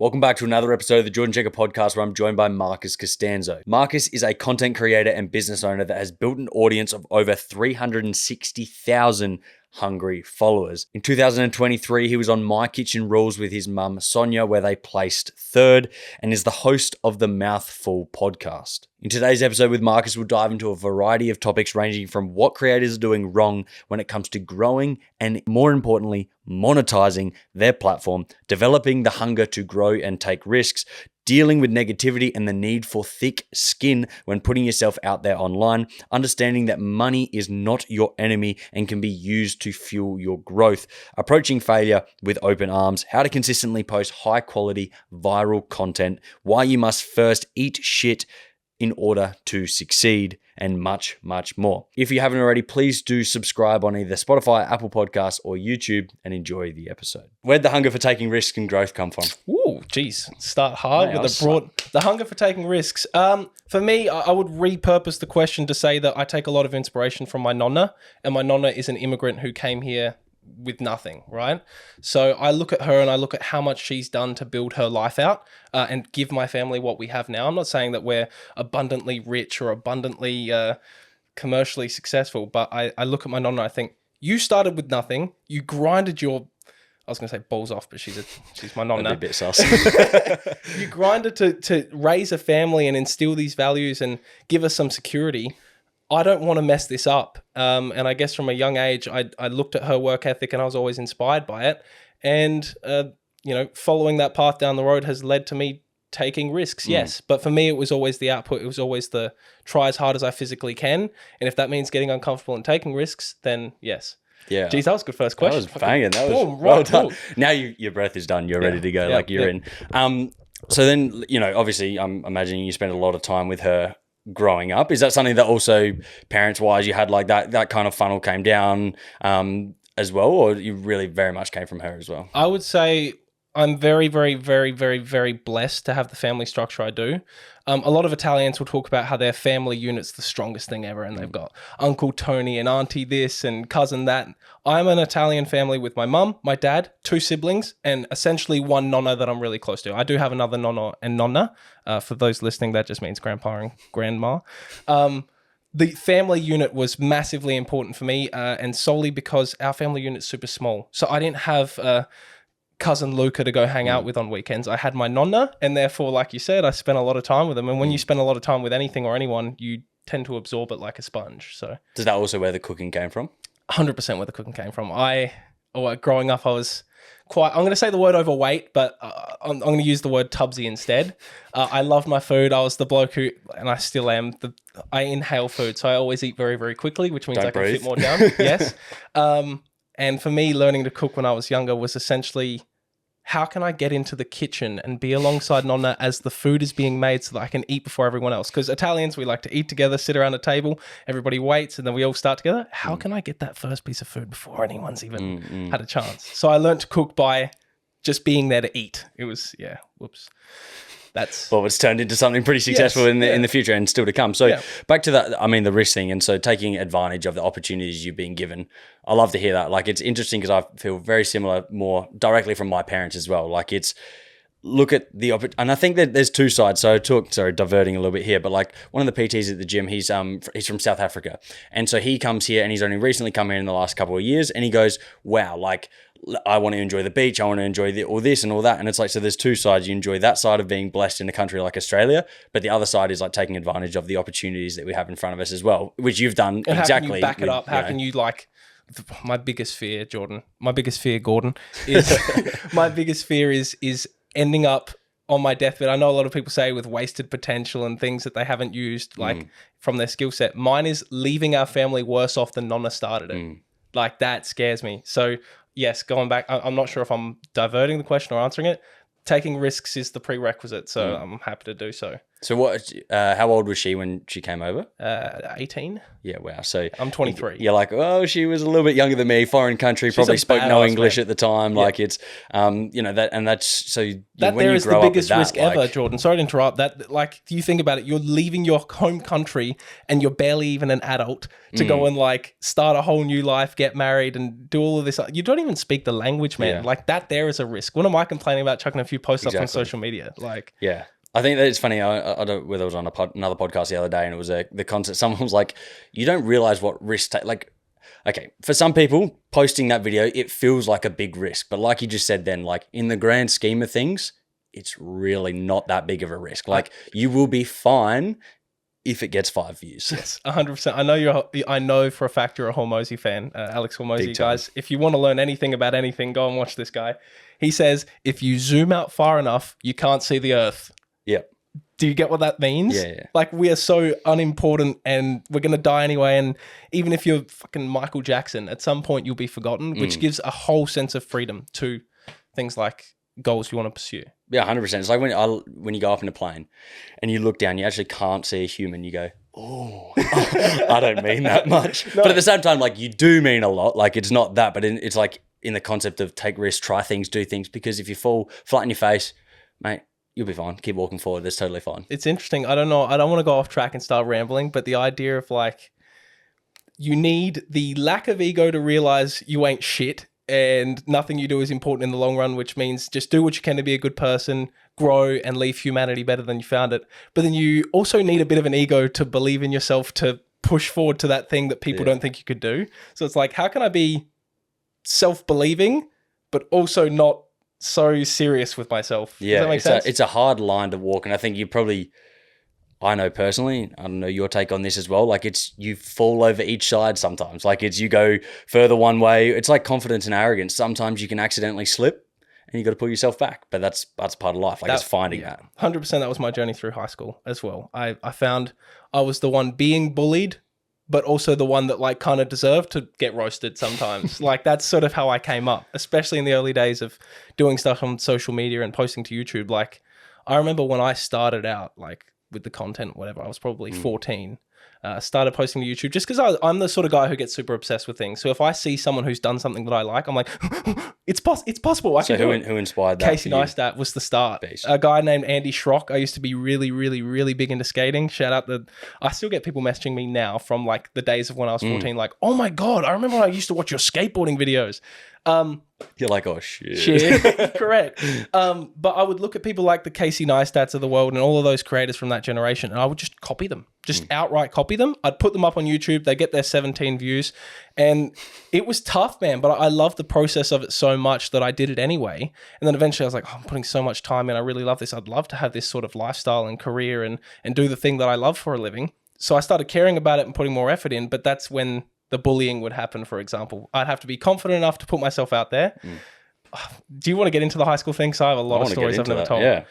Welcome back to another episode of the Jordan Checker Podcast, where I'm joined by Marcus Costanzo. Marcus is a content creator and business owner that has built an audience of over 360,000 hungry followers. In 2023, he was on My Kitchen Rules with his mum, Sonia, where they placed third, and is the host of the Mouthful Podcast. In today's episode with Marcus, we'll dive into a variety of topics ranging from what creators are doing wrong when it comes to growing and, more importantly, monetizing their platform, developing the hunger to grow and take risks, dealing with negativity and the need for thick skin when putting yourself out there online, understanding that money is not your enemy and can be used to fuel your growth, approaching failure with open arms, how to consistently post high quality viral content, why you must first eat shit in order to succeed, and much, much more. If you haven't already, please do subscribe on either Spotify, Apple Podcasts, or YouTube, and enjoy the episode. Where'd the hunger for taking risks and growth come from? Ooh, geez. Start hard with the hunger for taking risks. For me, I would repurpose the question to say that I take a lot of inspiration from my nonna, and my nonna is an immigrant who came here with nothing, right? So I look at her and I look at how much she's done to build her life out and give my family what we have now. I'm not saying that we're abundantly rich or abundantly commercially successful, but I look at my nonna and I think, you started with nothing, you grinded your, I was going to say balls off, but she's my nonna. That'd be a bit sus. You grinded to raise a family and instill these values and give us some security. I don't want to mess this up. And I guess from a young age, I looked at her work ethic and I was always inspired by it. And, following that path down the road has led to me taking risks, yes. But for me, it was always the output. It was always the try as hard as I physically can. And if that means getting uncomfortable and taking risks, then yes. Yeah. Geez, that was a good first question. That was banging. That was boom, well right, done. cool. Now your breath is done. You're ready to go. You're in. So then, obviously, I'm imagining you spent a lot of time with her growing up. Is that something that also parents-wise you had like that kind of funnel came down as well, or you really very much came from her as well? I would say I'm very, very, very, very, very blessed to have the family structure I do. A lot of Italians will talk about how their family unit's the strongest thing ever, and they've got Uncle Tony and Auntie this and cousin that. I'm an Italian family with my mum, my dad, 2 siblings, and essentially one nonna that I'm really close to. I do have another nonna and nonna. For those listening, that just means grandpa and grandma. The family unit was massively important for me, and solely because our family unit's super small. So I didn't have cousin Luca to go hang out with on weekends. I had my nonna, and therefore, like you said, I spent a lot of time with them. And when you spend a lot of time with anything or anyone, you tend to absorb it like a sponge. So does that also where the cooking came from? 100% where the cooking came from. Growing up, I was I'm going to say the word overweight, but I'm going to use the word tubsy instead. I loved my food. I was the bloke who, and I still am, I inhale food. So I always eat very, very quickly, which means I can fit more down. Yes. And for me, learning to cook when I was younger was essentially, how can I get into the kitchen and be alongside Nonna as the food is being made so that I can eat before everyone else? Because Italians, we like to eat together, sit around a table, everybody waits, and then we all start together. How can I get that first piece of food before anyone's even had a chance? So I learned to cook by just being there to eat. It was, That's it's turned into something pretty successful in the future and still to come. So back to that, the risk thing. And so taking advantage of the opportunities you've been given. I love to hear that. Like, it's interesting because I feel very similar, more directly from my parents as well. Like, it's look at the and I think that there's 2 sides. So diverting a little bit here, but like one of the PTs at the gym, he's from South Africa. And so he comes here and he's only recently come here in the last couple of years, and he goes, wow, like, I want to enjoy the beach. I want to enjoy all this and all that. And it's like, so there's 2 sides. You enjoy that side of being blessed in a country like Australia, but the other side is like taking advantage of the opportunities that we have in front of us as well, which you've done and exactly. How can you back it up? How can you my biggest fear, Gordon, is my biggest fear is ending up on my deathbed. I know a lot of people say with wasted potential and things that they haven't used from their skill set. Mine is leaving our family worse off than Nonna started it. Like, that scares me. So yes, going back, I'm not sure if I'm diverting the question or answering it. Taking risks is the prerequisite, so I'm happy to do so. So how old was she when she came over? 18. Yeah, wow. So I'm 23. You're like, oh, she was a little bit younger than me, foreign country, probably spoke no English at the time. Like, it's, that, and that's, so that when there you is grow the up biggest with that, risk ever, Jordan. Sorry to interrupt. That, like, you think about it, you're leaving your home country and you're barely even an adult to go and like start a whole new life, get married and do all of this. You don't even speak the language, man. Like, that there is a risk. What am I complaining about chucking a few you post stuff on Exactly. social media. Like, Yeah. I think that it's funny. I don't whether it was on another podcast the other day, and it was the concept. Someone was like, "You don't realize what risk take." Like, okay, for some people, posting that video, it feels like a big risk, but like you just said, then, like in the grand scheme of things, it's really not that big of a risk. Like, you will be fine if it gets 5 views. yes, 100%. I know for a fact you're a Hormozy fan, Alex Hormozy. Big time. Guys, if you want to learn anything about anything, go and watch this guy. He says, if you zoom out far enough, you can't see the Earth. Yep. Do you get what that means? Yeah. Like, we are so unimportant and we're going to die anyway. And even if you're fucking Michael Jackson, at some point you'll be forgotten, which gives a whole sense of freedom to things like goals you want to pursue. Yeah, 100%. It's like when you go up in a plane and you look down, you actually can't see a human. You go, oh, I don't mean that much. No. But at the same time, like, you do mean a lot. Like, it's not that, but it's like in the concept of take risks, try things, do things. Because if you fall flat on your face, mate, you'll be fine. Keep walking forward. That's totally fine. It's interesting. I don't know. I don't want to go off track and start rambling, but the idea of like, you need the lack of ego to realize you ain't shit and nothing you do is important in the long run, which means just do what you can to be a good person, grow and leave humanity better than you found it. But then you also need a bit of an ego to believe in yourself to push forward to that thing that people don't think you could do. So it's like, how can I be self-believing, but also not so serious with myself? Yeah, does that make sense? It's a hard line to walk, and I think I know personally, I don't know your take on this as well, like you fall over each side sometimes. Like you go further one way. It's like confidence and arrogance. Sometimes you can accidentally slip and you got to pull yourself back, but that's part of life. Like, it's finding that. 100%. That was my journey through high school as well. I found I was the one being bullied, but also the one that like kind of deserved to get roasted sometimes. Like, that's sort of how I came up, especially in the early days of doing stuff on social media and posting to YouTube. Like, I remember when I started out, like with the content, whatever, I was probably 14. Started posting to YouTube just because I'm the sort of guy who gets super obsessed with things. So if I see someone who's done something that I like, I'm like, it's possible. So who inspired that? Casey Neistat was the start. Beast. A guy named Andy Schrock. I used to be really, really, really big into skating. Shout out I still get people messaging me now from like the days of when I was 14, like, oh my God, I remember when I used to watch your skateboarding videos. You're like, oh shit. Correct. But I would look at people like the Casey Neistats of the world and all of those creators from that generation, and I would just copy them, just outright copy them. I'd put them up on YouTube. They get their 17 views, and it was tough, man. But I loved the process of it so much that I did it anyway. And then eventually I was like, oh, I'm putting so much time in. I really love this. I'd love to have this sort of lifestyle and career and do the thing that I love for a living. So I started caring about it and putting more effort in. But that's when the bullying would happen, for example. I'd have to be confident enough to put myself out there. Do you want to get into the high school thing? So I have a lot of stories I've never told. Yeah.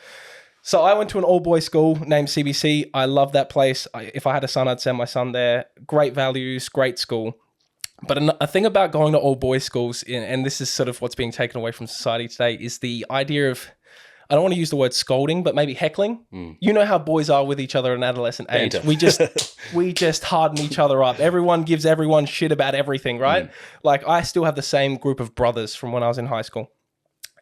So I went to an all-boys school named CBC. I love that place. If I had a son, I'd send my son there. Great values, great school. But a thing about going to all-boys schools, and this is sort of what's being taken away from society today, is the idea of, I don't want to use the word scolding, but maybe heckling. You know how boys are with each other at an adolescent age. We just harden each other up. Everyone gives everyone shit about everything, right? Like, I still have the same group of brothers from when I was in high school,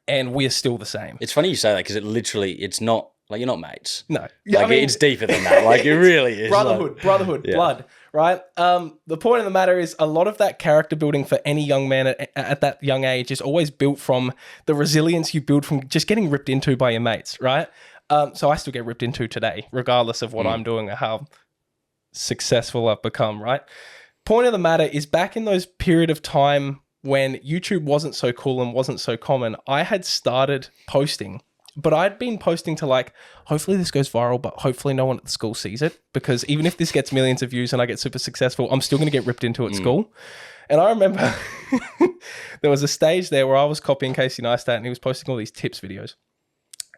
and we're still the same. It's funny you say that because it's not, like, you're not mates. No. Like, I mean, it's deeper than that. Like, it really is. Brotherhood, yeah. Blood, right? The point of the matter is a lot of that character building for any young man at that young age is always built from the resilience you build from just getting ripped into by your mates, right? So I still get ripped into today, regardless of what I'm doing or how successful I've become, right? Point of the matter is, back in those period of time when YouTube wasn't so cool and wasn't so common, I had started posting. But I'd been posting to like, hopefully this goes viral, but hopefully no one at the school sees it, because even if this gets millions of views and I get super successful, I'm still going to get ripped into at school. And I remember there was a stage there where I was copying Casey Neistat and he was posting all these tips videos.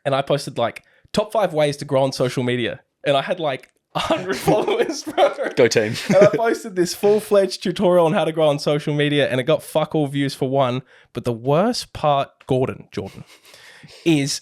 And I posted like top 5 ways to grow on social media. And I had like 100 followers, bro. Go team. And I posted this full-fledged tutorial on how to grow on social media, and it got fuck all views for one. But the worst part, Jordan, is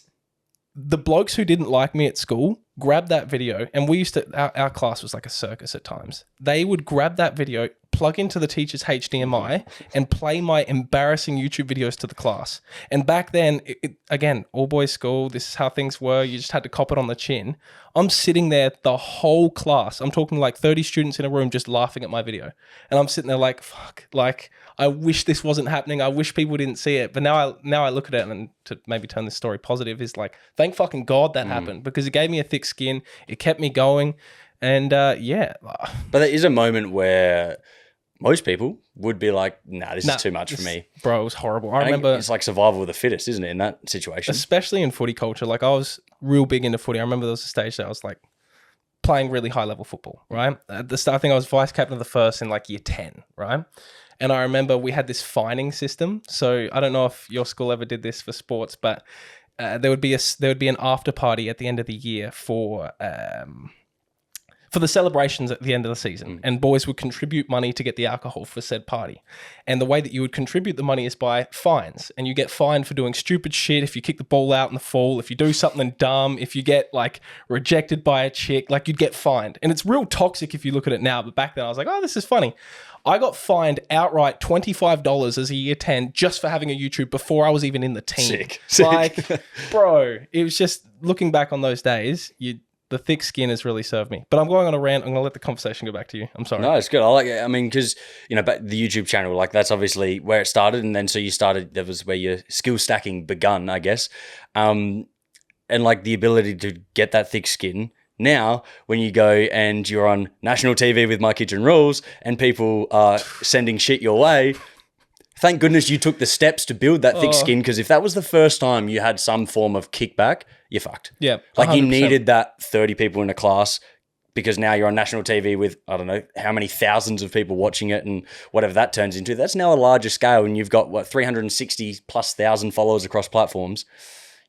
the blokes who didn't like me at school grabbed that video, and we used to, our class was like a circus at times. They would grab that video, plug into the teacher's HDMI and play my embarrassing YouTube videos to the class. And back then, again, all boys school, this is how things were. You just had to cop it on the chin. I'm sitting there, the whole class, I'm talking like 30 students in a room just laughing at my video. And I'm sitting there like, fuck, like, I wish this wasn't happening. I wish people didn't see it. But now I look at it, and to maybe turn this story positive, is like, thank fucking God that happened, because it gave me a thick skin. It kept me going. And yeah. But there is a moment where most people would be like, nah, this is too much for me. Bro, it was horrible. I remember it's like survival of the fittest, isn't it, in that situation? Especially in footy culture. Like, I was real big into footy. I remember there was a stage that I was like playing really high level football, right? At the start, I think I was vice captain of the first in like year 10, right? And I remember we had this fining system. So I don't know if your school ever did this for sports, but there would be an after party at the end of the year for the celebrations at the end of the season. And boys would contribute money to get the alcohol for said party. And the way that you would contribute the money is by fines. And you get fined for doing stupid shit. If you kick the ball out in the fall, if you do something dumb, if you get like rejected by a chick, like you'd get fined. And it's real toxic if you look at it now. But back then I was like, oh, this is funny. I got fined outright $25 as a year 10 just for having a YouTube before I was even in the team. Sick. Like, bro, it was just, looking back on those days, the thick skin has really served me. But I'm going on a rant. I'm going to let the conversation go back to you. I'm sorry. No, it's good. I like it. I mean, because, but the YouTube channel, like, that's obviously where it started. And then so you started, that was where your skill stacking begun, I guess. And like the ability to get that thick skin. Now, when you go and you're on national TV with My Kitchen Rules and people are sending shit your way, thank goodness you took the steps to build that thick skin, because if that was the first time you had some form of kickback, you're fucked. Yeah. Like 100%. You needed that 30 people in a class, because now you're on national TV with, I don't know, how many thousands of people watching it, and whatever that turns into. That's now a larger scale, and you've got, 360 plus thousand followers across platforms.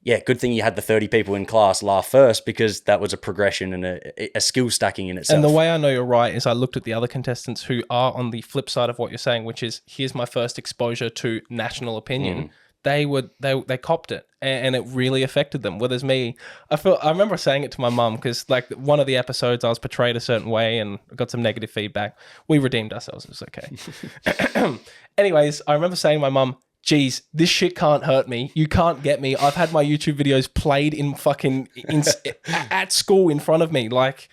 Yeah, good thing you had the 30 people in class laugh first, because that was a progression and a skill stacking in itself. And the way I know you're right is I looked at the other contestants who are on the flip side of what you're saying, which is, here's my first exposure to national opinion. They copped it, and it really affected them. Whereas me, I remember saying it to my mum, because like one of the episodes I was portrayed a certain way and got some negative feedback. We redeemed ourselves. It was okay. Anyways, I remember saying to my mum, geez, this shit can't hurt me. You can't get me. I've had my YouTube videos played at school in front of me. Like,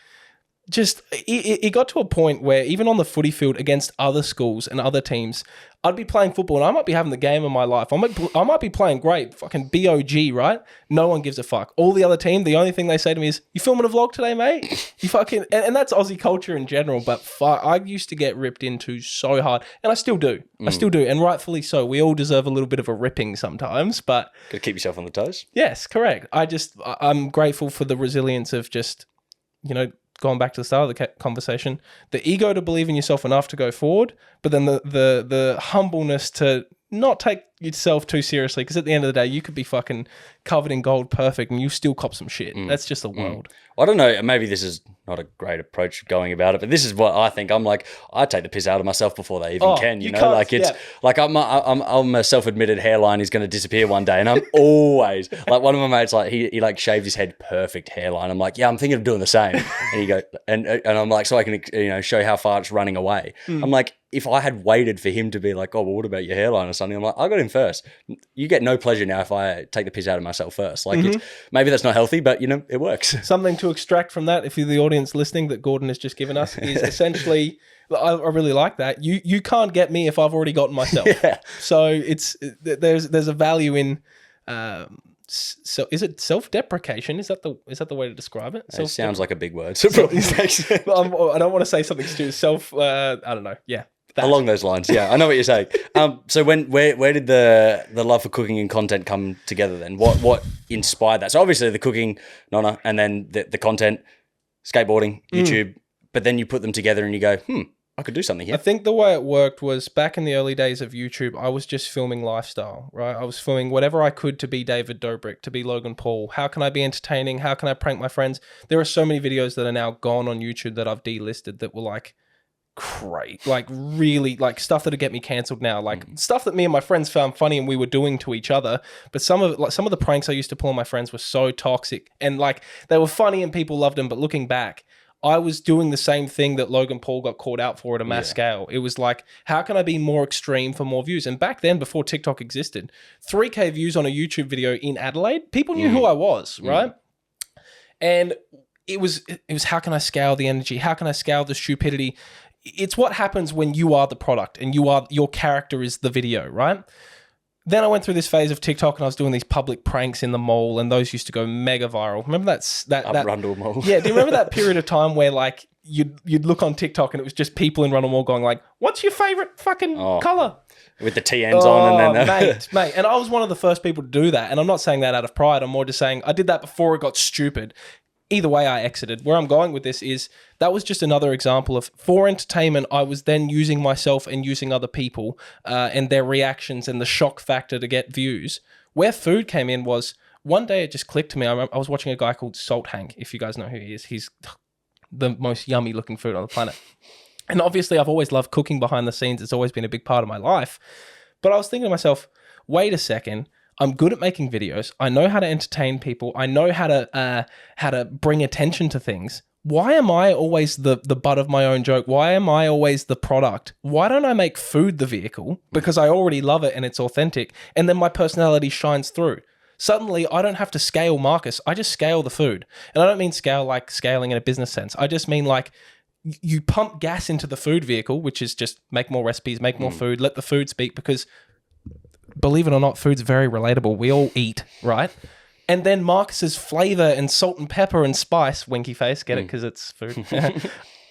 just, it got to a point where even on the footy field against other schools and other teams, I'd be playing football and I might be having the game of my life. I might be playing great, fucking BOG, right? No one gives a fuck. All the other team, the only thing they say to me is, you filming a vlog today, mate? You fucking, and that's Aussie culture in general, but I used to get ripped into so hard, and I still do. I still do, and rightfully so. We all deserve a little bit of a ripping sometimes, but... Gotta keep yourself on the toes. Yes, correct. I'm grateful for the resilience of just, going back to the start of the conversation, the ego to believe in yourself enough to go forward, but then the humbleness to not take yourself too seriously, because at the end of the day, you could be fucking covered in gold, perfect, and you still cop some shit. That's just the world. Well, I don't know. Maybe this is not a great approach going about it, but this is what I think. I'm like, I take the piss out of myself before they even can. You know, like it's like I'm a self-admitted hairline is going to disappear one day, and I'm always like, one of my mates, like he like shaved his head, perfect hairline. I'm like, yeah, I'm thinking of doing the same. And he go, and I'm like, so I can show how far it's running away. I'm like, if I had waited for him to be like, oh, well, what about your hairline or something? I'm like, I got him first. You get no pleasure now if I take the piss out of myself first. Like, maybe that's not healthy, but it works. Something to extract from that, if you're the audience listening, that Gordon has just given us, is essentially, I really like that. You can't get me if I've already gotten myself. Yeah. So there's a value in. So is it self-deprecation? Is that the way to describe it? It sounds like a big word. I don't want to say something stupid. I don't know. Yeah. Along those lines, yeah, I know what you're saying. So where did the love for cooking and content come together then? What inspired that? So obviously the cooking, Nonna, and then the content, skateboarding, YouTube, but then you put them together and you go, I could do something here. I think the way it worked was back in the early days of YouTube, I was just filming lifestyle, right? I was filming whatever I could to be David Dobrik, to be Logan Paul. How can I be entertaining? How can I prank my friends? There are so many videos that are now gone on YouTube that I've delisted that were like, great, like really like stuff that'd get me cancelled now, like stuff that me and my friends found funny and we were doing to each other. But some of the pranks I used to pull on my friends were so toxic, and like they were funny and people loved them, but looking back, I was doing the same thing that Logan Paul got called out for at a mass scale. It was like, how can I be more extreme for more views? And back then, before TikTok existed, 3K views on a YouTube video in Adelaide, people knew who I was, right? And it was how can I scale the energy? How can I scale the stupidity? It's what happens when you are the product and your character is the video, right? Then I went through this phase of TikTok and I was doing these public pranks in the mall, and those used to go mega viral. Remember that Rundle Mall? Yeah, do you remember that period of time where like you'd look on TikTok and it was just people in Rundle Mall going like, "What's your favorite fucking color?" With the TNs on and then mate. And I was one of the first people to do that. And I'm not saying that out of pride. I'm more just saying I did that before it got stupid. Either way, I exited. Where I'm going with this is that was just another example of, for entertainment, I was then using myself and using other people and their reactions and the shock factor to get views. Where food came in was, one day it just clicked to me. I was watching a guy called Salt Hank, if you guys know who he is. He's the most yummy looking food on the planet. And obviously, I've always loved cooking behind the scenes. It's always been a big part of my life. But I was thinking to myself, wait a second. I'm good at making videos. I know how to entertain people. I know how to bring attention to things. Why am I always the butt of my own joke? Why am I always the product? Why don't I make food the vehicle? Because I already love it and it's authentic. And then my personality shines through. Suddenly, I don't have to scale Marcus. I just scale the food. And I don't mean scale like scaling in a business sense. I just mean like you pump gas into the food vehicle, which is just make more recipes, make more food, let the food speak, because believe it or not, food's very relatable. We all eat, right? And then Marcus's flavor and salt and pepper and spice, winky face, get it because it's food,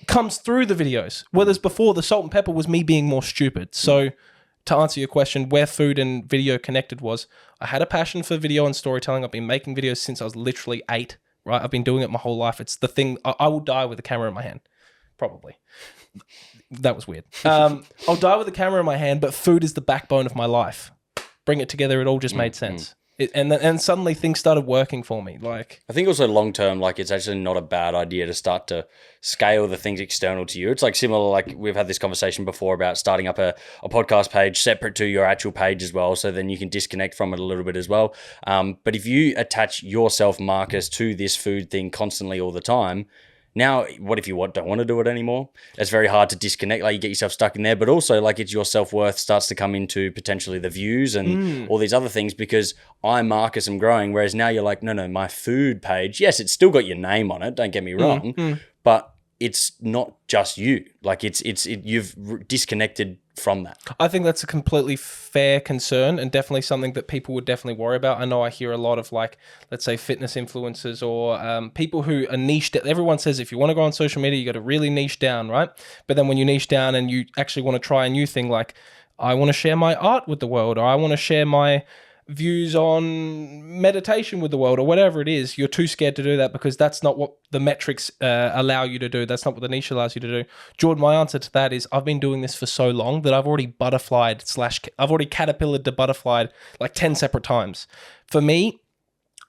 comes through the videos. Whereas before, the salt and pepper was me being more stupid. So to answer your question, where food and video connected was, I had a passion for video and storytelling. I've been making videos since I was literally 8, right? I've been doing it my whole life. It's the thing. I will die with a camera in my hand, probably. That was weird. I'll die with a camera in my hand, but food is the backbone of my life. Bring it together, it all just made sense. And suddenly things started working for me. Like, I think also long term, like it's actually not a bad idea to start to scale the things external to you. It's like similar, like we've had this conversation before about starting up a podcast page separate to your actual page as well, so then you can disconnect from it a little bit as well. But if you attach yourself, Marcus, to this food thing constantly all the time, now, what if you don't want to do it anymore? It's very hard to disconnect. Like you get yourself stuck in there, but also like it's your self-worth starts to come into potentially the views and all these other things because I, Marcus, am growing. Whereas now you're like, no, my food page, yes, it's still got your name on it. Don't get me wrong, but it's not just you. Like you've disconnected from that. I think that's a completely fair concern and definitely something that people would definitely worry about. I know I hear a lot of like, let's say fitness influencers or people who are niched. Everyone says if you want to go on social media, you got to really niche down, right? But then when you niche down and you actually want to try a new thing, like I want to share my art with the world, or I want to share my views on meditation with the world, or whatever it is, you're too scared to do that because that's not what the metrics allow you to do. That's not what the niche allows you to do. Jordan, my answer to that is I've been doing this for so long that I've already I've already caterpillared to butterflied like 10 separate times. For me,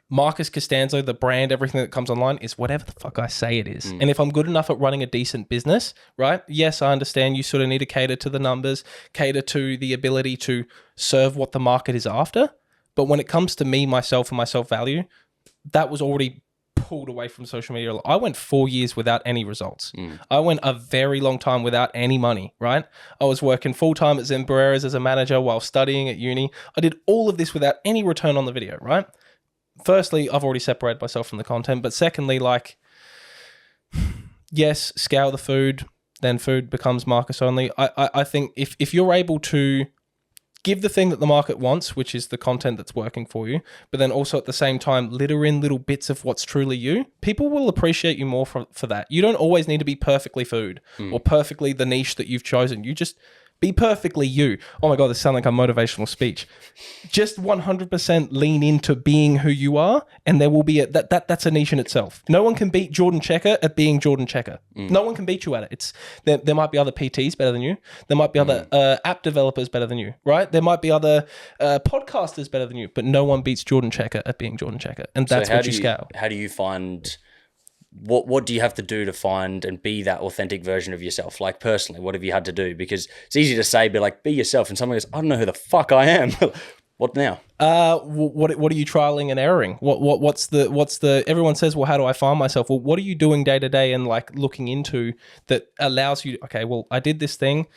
Marcus Costanzo, the brand, everything that comes online is whatever the fuck I say it is. And if I'm good enough at running a decent business, right? Yes, I understand you sort of need to cater to the numbers, cater to the ability to serve what the market is after. But when it comes to me, myself, and my self-value, that was already pulled away from social media. I went 4 years without any results. I went a very long time without any money, right? I was working full-time at Zembreras as a manager while studying at uni. I did all of this without any return on the video, right? Firstly, I've already separated myself from the content. But secondly, like, yes, scale the food, then food becomes Marcus only. I think if you're able to give the thing that the market wants, which is the content that's working for you, but then also at the same time, litter in little bits of what's truly you, people will appreciate you more for that. You don't always need to be perfectly food or perfectly the niche that you've chosen. You just be perfectly you. Oh my God, this sounds like a motivational speech. Just 100% lean into being who you are, and there will be that's a niche in itself. No one can beat Jordan Checker at being Jordan Checker. No one can beat you at it. There might be other PTs better than you. There might be other app developers better than you, right? There might be other podcasters better than you, but no one beats Jordan Checker at being Jordan Checker, and that's what you scale. How do you find? What do you have to do to find and be that authentic version of yourself? Like personally, what have you had to do? Because it's easy to say, be yourself. And someone goes, I don't know who the fuck I am. What now? What are you trialing and erroring? What's the everyone says, well, how do I find myself? Well, what are you doing day to day and like looking into that allows you, okay, well, I did this thing.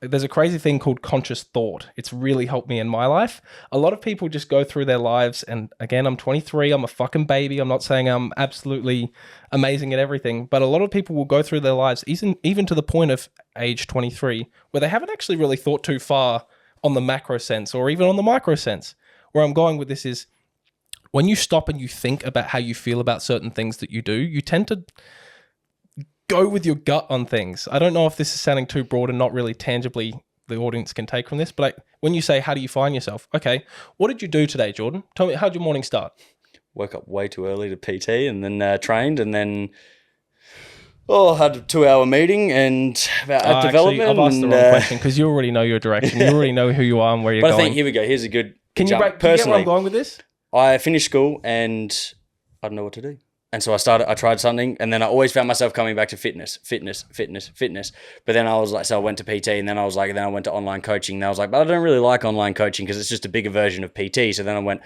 There's a crazy thing called conscious thought. It's really helped me in my life. A lot of people just go through their lives, and again, I'm 23, I'm a fucking baby. I'm not saying I'm absolutely amazing at everything, but a lot of people will go through their lives, even to the point of age 23, where they haven't actually really thought too far on the macro sense or even on the micro sense. Where I'm going with this is when you stop and you think about how you feel about certain things that you do, you tend to go with your gut on things. I don't know if this is sounding too broad and not really tangibly the audience can take from this, but when you say, how do you find yourself? Okay, what did you do today, Jordan? Tell me, how'd your morning start? Woke up way too early to PT and then trained and then had a 2-hour meeting and about app development. I've asked the wrong question because you already know your direction. You already know who you are and where you're going. But I think, here we go. Here's a good Can you get where I'm going with this? I finished school and I don't know what to do. And so I tried something, and then I always found myself coming back to fitness. But then I was like, so I went to PT, and then I went to online coaching, and I was like, but I don't really like online coaching because it's just a bigger version of PT. So then I went,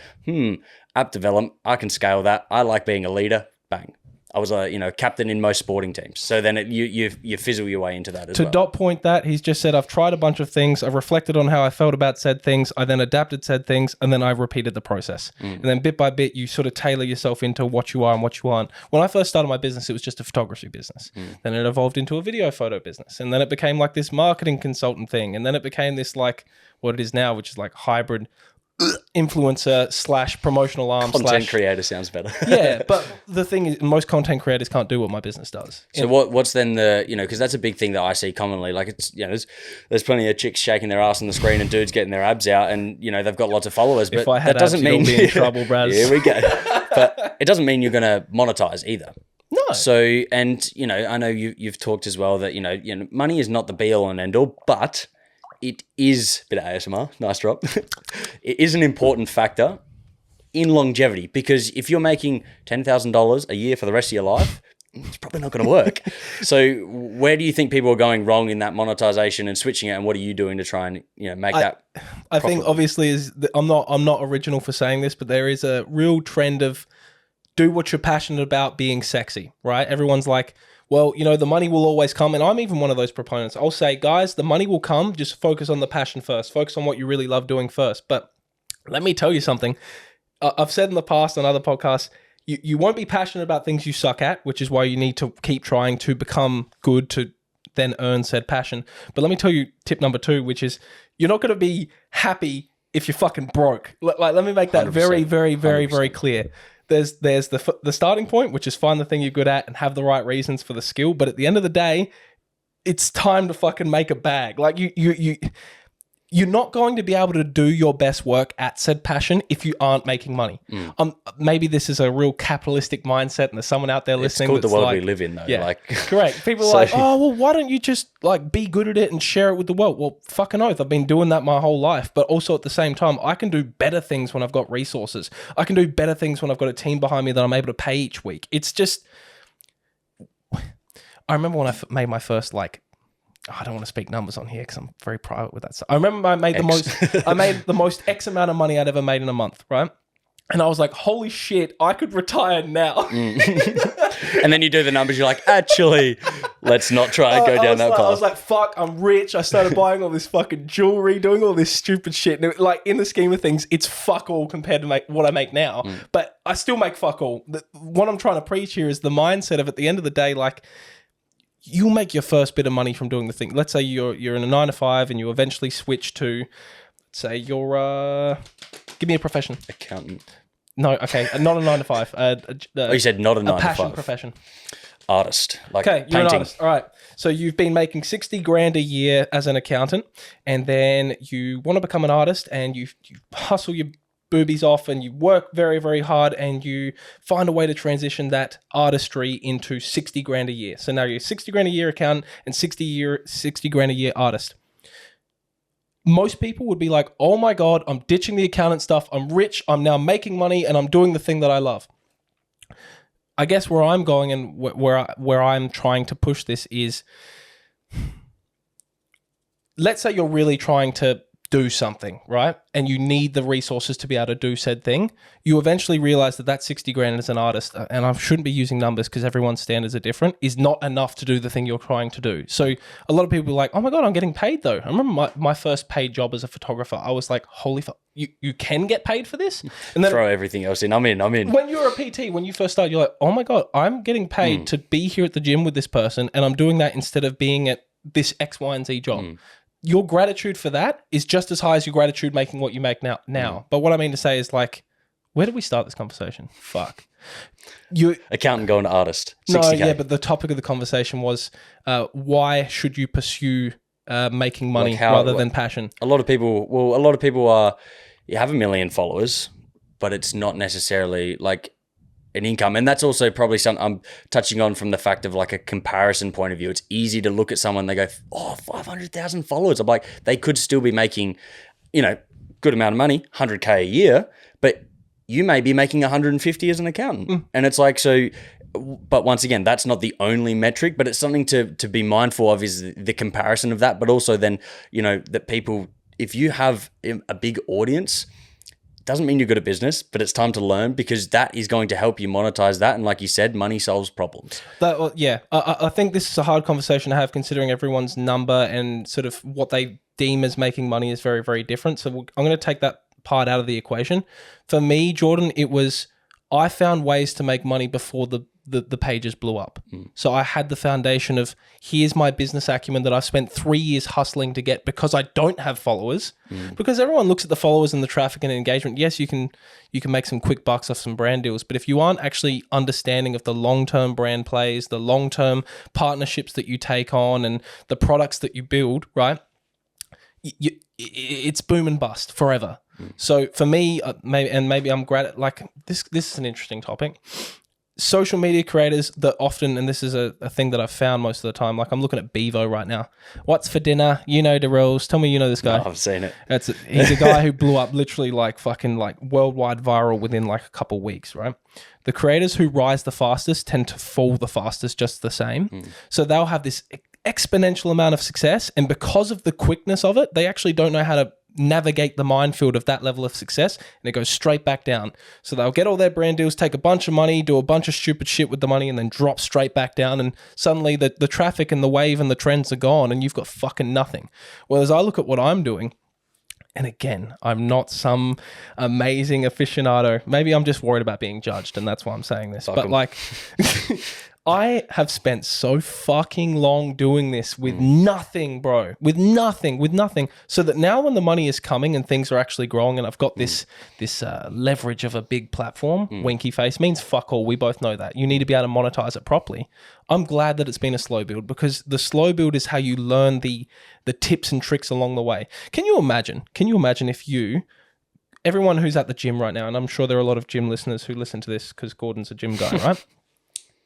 app development, I can scale that. I like being a leader. Bang. I was a captain in most sporting teams. So then you fizzle your way into that as well. To dot point that, he's just said, I've tried a bunch of things. I've reflected on how I felt about said things. I then adapted said things, and then I repeated the process. And then bit by bit, you sort of tailor yourself into what you are and what you aren't. When I first started my business, it was just a photography business. Then it evolved into a video photo business. And then it became like this marketing consultant thing. And then it became this like what it is now, which is like hybrid influencer / promotional arm content creator sounds better. Yeah, but the thing is, most content creators can't do what my business does. So what's then the, because that's a big thing that I see commonly. Like it's, there's plenty of chicks shaking their ass on the screen and dudes getting their abs out, and they've got lots of followers. But if I had that doesn't mean you'll be in trouble, Braz. Here we go. But it doesn't mean you're going to monetize either. No. So, and I know you've talked as well that money is not the be all and end all, but it is a bit of ASMR, nice drop. It is an important factor in longevity, because if you're making $10,000 a year for the rest of your life, it's probably not going to work. So where do you think people are going wrong in that monetization and switching it, and what are you doing to try and make that I think obviously I'm not original for saying this, but there is a real trend of do what you're passionate about being sexy, right? Everyone's like, well, the money will always come. And I'm even one of those proponents. I'll say, guys, the money will come. Just focus on the passion first. Focus on what you really love doing first. But let me tell you something. I've said in the past on other podcasts, you won't be passionate about things you suck at, which is why you need to keep trying to become good to then earn said passion. But let me tell you tip number 2, which is you're not going to be happy if you're fucking broke. Let me make that 100%. Very, very, very, 100%. Very clear. There's the starting point, which is find the thing you're good at and have the right reasons for the skill. But at the end of the day, it's time to fucking make a bag. Like you're not going to be able to do your best work at said passion if you aren't making money. Maybe this is a real capitalistic mindset, and there's someone out there listening. It's called the world we live in, though. Yeah, correct. People are like, oh, well, why don't you just be good at it and share it with the world? Well, fucking oath, I've been doing that my whole life. But also at the same time, I can do better things when I've got resources. I can do better things when I've got a team behind me that I'm able to pay each week. It's just, I remember when I made my first I don't want to speak numbers on here because I'm very private with that stuff. I remember I made the most X amount of money I'd ever made in a month, right? And I was like, holy shit, I could retire now. And then you do the numbers, you're like, actually, let's not try and go down that path. I was like, fuck, I'm rich. I started buying all this fucking jewelry, doing all this stupid shit. And in the scheme of things, it's fuck all compared to what I make now. But I still make fuck all. What I'm trying to preach here is the mindset of, at the end of the day, you'll make your first bit of money from doing the thing. Let's say you're in a 9-to-5 and you eventually switch to, say you're, give me a profession. Accountant. No, okay, not a 9-to-5. You said not a 9-to-5. A passion profession. Artist, okay, painting. You're an artist. All right. So you've been making $60,000 a year as an accountant, and then you want to become an artist, and you hustle your boobies off and you work very, very hard, and you find a way to transition that artistry into $60,000 a year. So now you're $60,000 a year accountant and $60,000 a year artist. Most people would be like, oh my God, I'm ditching the accountant stuff. I'm rich. I'm now making money and I'm doing the thing that I love. I guess where I'm going and where I'm trying to push this is, let's say you're really trying to do something, right? And you need the resources to be able to do said thing. You eventually realize that 60 grand as an artist, and I shouldn't be using numbers because everyone's standards are different, is not enough to do the thing you're trying to do. So a lot of people are like, oh my God, I'm getting paid though. I remember my first paid job as a photographer. I was like, holy fuck, you can get paid for this? And then throw everything else in. I'm in. When you're a PT, when you first start, you're like, oh my God, I'm getting paid to be here at the gym with this person, and I'm doing that instead of being at this X, Y, and Z job. Your gratitude for that is just as high as your gratitude making what you make now. But what I mean to say is, like, where did we start this conversation? Fuck. Accountant going to artist. 60K. No, yeah, but the topic of the conversation was why should you pursue making money rather than passion? A lot of people are, you have 1 million followers, but it's not necessarily like an income. And that's also probably something I'm touching on from the fact of like a comparison point of view. It's easy to look at someone, they go, 500,000 followers. I'm like, they could still be making, good amount of money, 100K a year, but you may be making 150 as an accountant. And it's like, but once again, that's not the only metric, but it's something to be mindful of, is the comparison of that. But also then, that people, if you have a big audience, doesn't mean you're good at business, but it's time to learn, because that is going to help you monetize that. And like you said, money solves problems. I think this is a hard conversation to have, considering everyone's number and sort of what they deem as making money is very, very different. So I'm going to take that part out of the equation. For me, Jordan, I found ways to make money before the pages blew up. So I had the foundation of, here's my business acumen that I've spent 3 years hustling to get, because I don't have followers. Because everyone looks at the followers and the traffic and engagement. Yes, you can make some quick bucks off some brand deals, but if you aren't actually understanding of the long-term brand plays, the long-term partnerships that you take on, and the products that you build, right? It's boom and bust forever. So for me, maybe I'm great at, like, this is an interesting topic. Social media creators that often, and this is a thing that I've found most of the time, like I'm looking at Bevo right now. What's for dinner? You know the rules. Tell me you know this guy. No, I've seen it. He's a guy who blew up literally like fucking like worldwide viral within like a couple weeks, right? The creators who rise the fastest tend to fall the fastest just the same. So they'll have this exponential amount of success, and because of the quickness of it, they actually don't know how to navigate the minefield of that level of success, and it goes straight back down. So they'll get all their brand deals, take a bunch of money, do a bunch of stupid shit with the money, and then drop straight back down, and suddenly the traffic and the wave and the trends are gone, and you've got fucking nothing. Whereas I look at what I'm doing, and again, I'm not some amazing aficionado. Maybe I'm just worried about being judged, and that's why I'm saying this. But like, I have spent so fucking long doing this with nothing, bro. With nothing. So that now when the money is coming and things are actually growing, and I've got this leverage of a big platform, winky face means fuck all. We both know that. You need to be able to monetize it properly. I'm glad that it's been a slow build, because the slow build is how you learn the tips and tricks along the way. Can you imagine if everyone who's at the gym right now, and I'm sure there are a lot of gym listeners who listen to this because Gordon's a gym guy, right?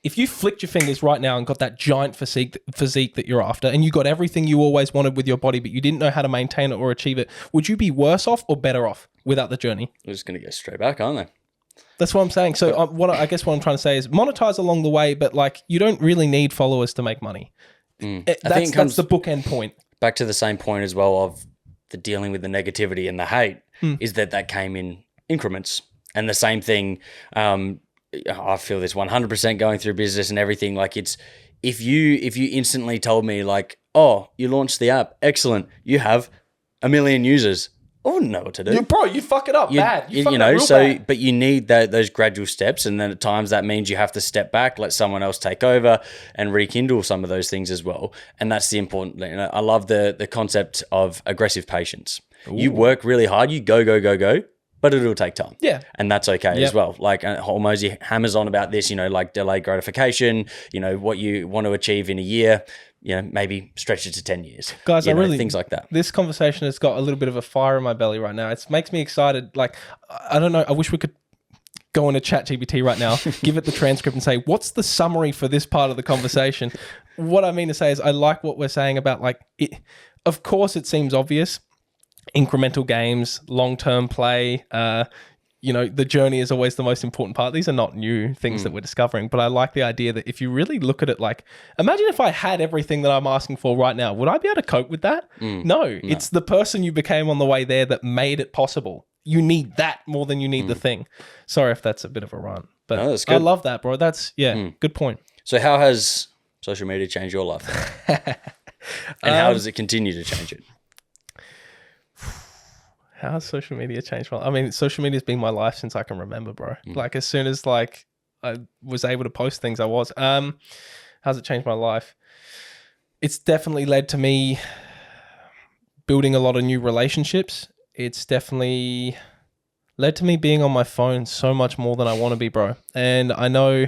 If you flicked your fingers right now and got that giant physique that you're after, and you got everything you always wanted with your body, but you didn't know how to maintain it or achieve it, would you be worse off or better off without the journey? They're just going to go straight back, aren't they? That's what I'm saying. So I guess what I'm trying to say is monetize along the way, but like, you don't really need followers to make money. That's the bookend point. Back to the same point as well of the dealing with the negativity and the hate, is that came in increments. And the same thing, I feel this 100% going through business and everything. Like, it's, if you instantly told me like, oh, you launched the app, excellent, you have 1 million users, I wouldn't know what to do. You fuck it up bad. You fuck it up real bad. But you need those gradual steps, and then at times that means you have to step back, let someone else take over, and rekindle some of those things as well. And that's the important thing. I love the concept of aggressive patience. Ooh. You work really hard, you go, but it'll take time. Yeah. And that's okay as well. Like, Hormozy hammers on about this, like delayed gratification, what you want to achieve in a year, maybe stretch it to 10 years. Guys, things like that. This conversation has got a little bit of a fire in my belly right now. It makes me excited. Like, I don't know. I wish we could go into ChatGPT right now, give it the transcript and say, what's the summary for this part of the conversation? What I mean to say is, I like what we're saying about, like, of course it seems obvious. Incremental games, long-term play, the journey is always the most important part. These are not new things that we're discovering, but I like the idea that if you really look at it like, imagine if I had everything that I'm asking for right now, would I be able to cope with that? No, it's the person you became on the way there that made it possible. You need that more than you need the thing. Sorry if that's a bit of a run, but No, that's good. I love that, bro. That's, good point. So how has social media changed your life? And how does it continue to change it? How has social media changed? I mean, social media has been my life since I can remember, bro. Like as soon as I was able to post things, I was. How's it changed my life? It's definitely led to me building a lot of new relationships. It's definitely led to me being on my phone so much more than I want to be, bro. And I know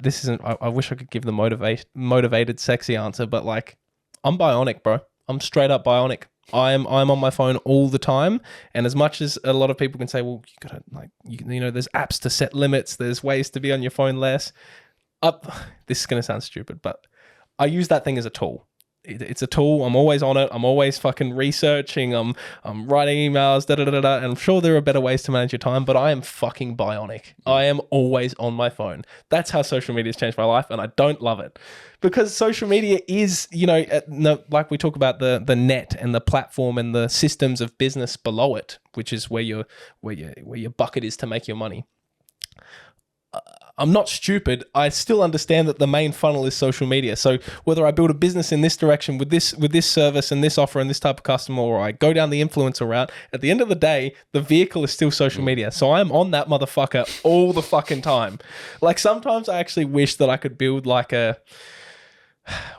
this isn't. I wish I could give the motivated, sexy answer, but like, I'm bionic, bro. I'm straight up bionic. I'm on my phone all the time, and as much as a lot of people can say, well, you gotta there's apps to set limits, there's ways to be on your phone less. This is gonna sound stupid, but I use that thing as a tool. It's a tool. I'm always on it. I'm always fucking researching. I'm writing emails, and I'm sure there are better ways to manage your time, but I am fucking bionic. I am always on my phone. That's how social media has changed my life, and I don't love it. Because social media is, like we talk about the net and the platform and the systems of business below it, which is where your bucket is to make your money. I'm not stupid. I still understand that the main funnel is social media. So whether I build a business in this direction with this service and this offer and this type of customer, or I go down the influencer route, at the end of the day, the vehicle is still social media. So I'm on that motherfucker all the fucking time. Like sometimes I actually wish that I could build like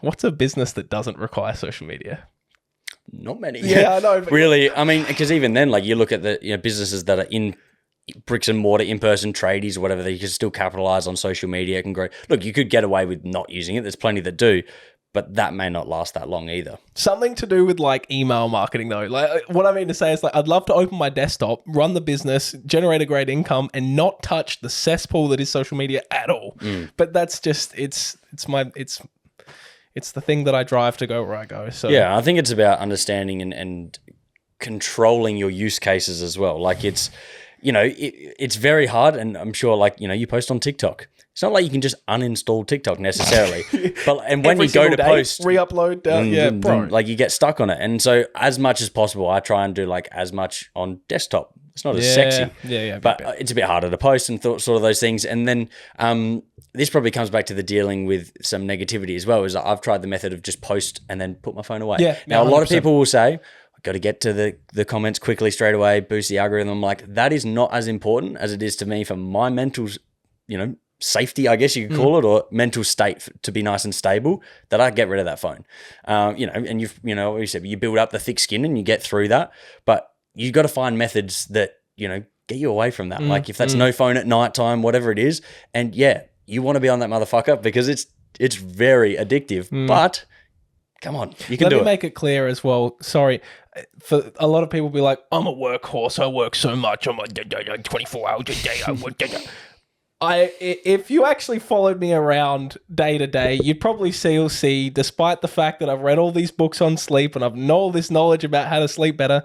what's a business that doesn't require social media? Not many. Yeah, I know. Really, I mean, because even then, like you look at the businesses that are in bricks and mortar, in-person tradies or whatever, that you can still capitalize on social media, can grow. Look, you could get away with not using it. There's plenty that do, but that may not last that long either. Something to do with like email marketing though. Like what I mean to say is like, I'd love to open my desktop, run the business, generate a great income, and not touch the cesspool that is social media at all. But that's just, it's the thing that I drive to go where I go. So yeah, I think it's about understanding and controlling your use cases as well. Like it's, it's very hard, and I'm sure like, you post on TikTok. It's not like you can just uninstall TikTok necessarily. And when you go to post, re-upload, bro. Like you get stuck on it. And so as much as possible, I try and do like as much on desktop. It's not as sexy. Yeah. But it's a bit harder to post and sort of those things. And then this probably comes back to the dealing with some negativity as well, is I've tried the method of just post and then put my phone away. Yeah, now, 100%. A lot of people will say, I've got to get to the comments quickly straight away, boost the algorithm. I'm like, that is not as important as it is to me for my mental, safety, I guess you could call it, or mental state to be nice and stable, that I get rid of that phone. And you said, you build up the thick skin and you get through that, but you got to find methods that, get you away from that. Like if that's no phone at nighttime, whatever it is. And yeah, you want to be on that motherfucker because it's very addictive, but come on, you can do it. Let me make it clear as well. Sorry. For a lot of people be like, I'm a workhorse. I work so much. I'm 24 hours a day. I work. If you actually followed me around day to day, you'd probably see, despite the fact that I've read all these books on sleep and I've know all this knowledge about how to sleep better,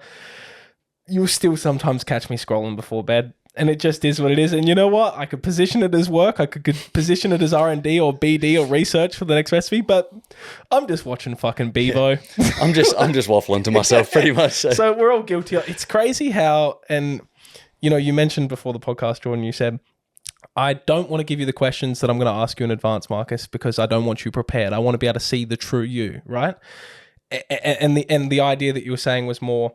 you'll still sometimes catch me scrolling before bed. And it just is what it is. And you know what? I could position it as work. I could position it as R&D or BD or research for the next recipe, but I'm just watching fucking Bevo. Yeah. I'm just waffling to myself pretty much. So we're all guilty. It's crazy how, and you mentioned before the podcast, Jordan, you said, I don't want to give you the questions that I'm going to ask you in advance, Marcus, because I don't want you prepared. I want to be able to see the true you, right? And the idea that you were saying was more,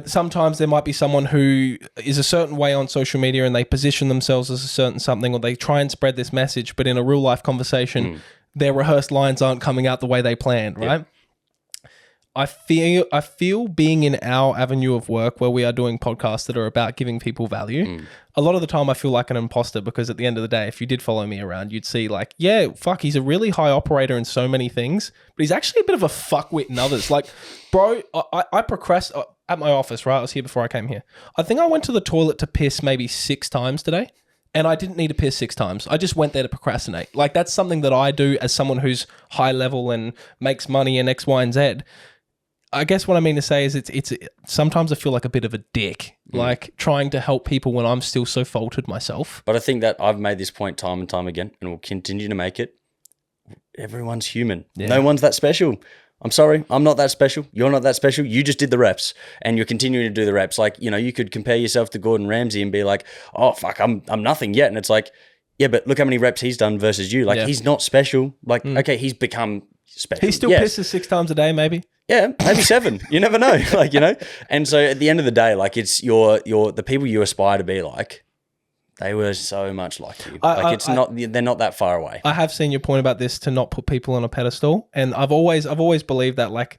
sometimes there might be someone who is a certain way on social media and they position themselves as a certain something, or they try and spread this message, but in a real life conversation, their rehearsed lines aren't coming out the way they planned, right? Yep. I feel being in our avenue of work where we are doing podcasts that are about giving people value, a lot of the time I feel like an imposter, because at the end of the day, if you did follow me around, you'd see like, yeah, fuck, he's a really high operator in so many things, but he's actually a bit of a fuckwit in others. Like, bro, I procrastinate at my office, right? I was here before I came here. I think I went to the toilet to piss maybe 6 times today. And I didn't need to piss 6 times. I just went there to procrastinate. Like, that's something that I do as someone who's high level and makes money and X, Y, and Z. I guess what I mean to say is it's sometimes I feel like a bit of a dick, like trying to help people when I'm still so faulted myself. But I think that I've made this point time and time again, and will continue to make it. Everyone's human. Yeah. No one's that special. I'm sorry, I'm not that special. You're not that special. You just did the reps, and you're continuing to do the reps. Like, you know, you could compare yourself to Gordon Ramsay and be like, "Oh fuck, I'm nothing yet." And it's like, yeah, but look how many reps he's done versus you. Like, he's not special. Like, okay, he's become special. He still pisses 6 times a day, maybe. Yeah, maybe 7. You never know. Like, you know. And so at the end of the day, like, it's the people you aspire to be like, they were so much like you. They're not that far away. I have seen your point about this, to not put people on a pedestal, and I've always believed that. Like,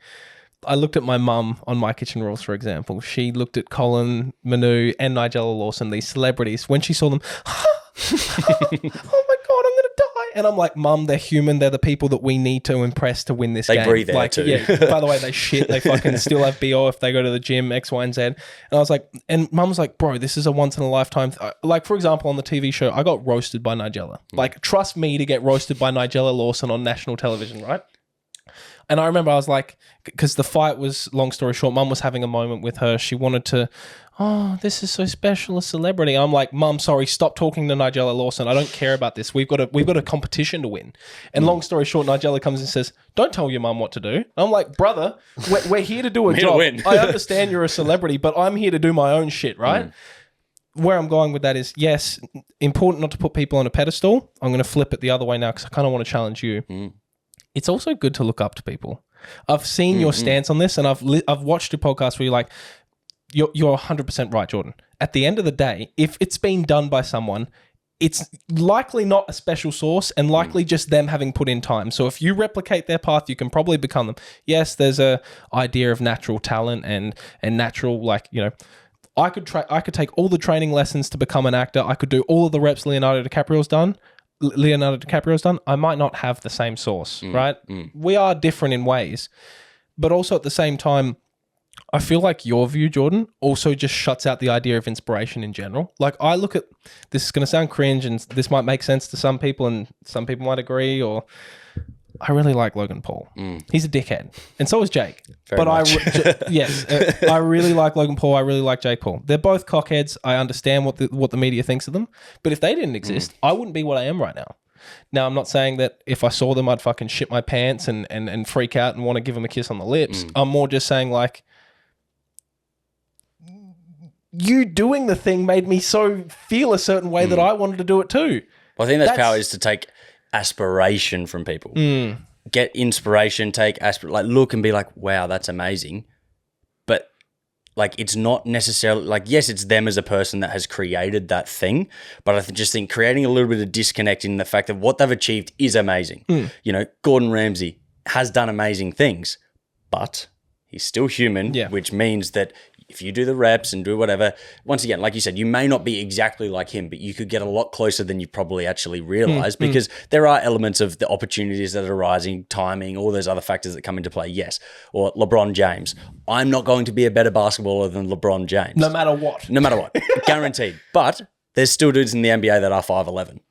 I looked at my mum on My Kitchen Rules, for example. She looked at Colin Manu and Nigella Lawson, these celebrities. When she saw them, oh my God, I'm gonna die. And I'm like, Mum, they're human. They're the people that we need to impress to win this game. They breathe air too. Yeah. By the way, they shit. They fucking still have BO if they go to the gym, X, Y, and Z. And I was like, and Mum was like, bro, this is a once in a lifetime. Like, for example, on the TV show, I got roasted by Nigella. Like, trust me to get roasted by Nigella Lawson on national television, right? And I remember I was like, because the fight was, long story short, Mum was having a moment with her. She wanted to, oh, this is so special, a celebrity. I'm like, Mum, sorry, stop talking to Nigella Lawson. I don't care about this. We've got a competition to win. And long story short, Nigella comes and says, don't tell your mum what to do. And I'm like, brother, we're here to do a job. I understand you're a celebrity, but I'm here to do my own shit, right? Where I'm going with that is, yes, important not to put people on a pedestal. I'm going to flip it the other way now because I kind of want to challenge you. It's also good to look up to people. I've seen your stance on this, and I've watched your podcast where you're like, you're 100% right, Jordan. At the end of the day, if it's been done by someone, it's likely not a special source and likely just them having put in time. So if you replicate their path, you can probably become them. Yes, there's a idea of natural talent and natural, like, you know, I could take all the training lessons to become an actor. I could do all of the reps Leonardo DiCaprio's done. I might not have the same source, right? We are different in ways, but also at the same time, I feel like your view, Jordan, also just shuts out the idea of inspiration in general. Like, I look at, this is going to sound cringe and this might make sense to some people and some people might agree, or I really like Logan Paul. He's a dickhead. And so is Jake. I really like Logan Paul. I really like Jake Paul. They're both cockheads. I understand what the media thinks of them. But if they didn't exist, I wouldn't be what I am right now. Now, I'm not saying that if I saw them, I'd fucking shit my pants and freak out and want to give them a kiss on the lips. I'm more just saying, like, you doing the thing made me so feel a certain way that I wanted to do it too. Well, I think that's power, is to take aspiration from people. Get inspiration, like, look and be like, wow, that's amazing. But like, it's not necessarily like, yes, it's them as a person that has created that thing, but I just think creating a little bit of disconnect in the fact that what they've achieved is amazing. You know, Gordon Ramsay has done amazing things, but he's still human, which means that if you do the reps and do whatever, once again, like you said, you may not be exactly like him, but you could get a lot closer than you probably actually realize, because there are elements of the opportunities that are arising, timing, all those other factors that come into play. Yes. Or LeBron James. I'm not going to be a better basketballer than LeBron James. No matter what. Guaranteed. But there's still dudes in the NBA that are 5'11".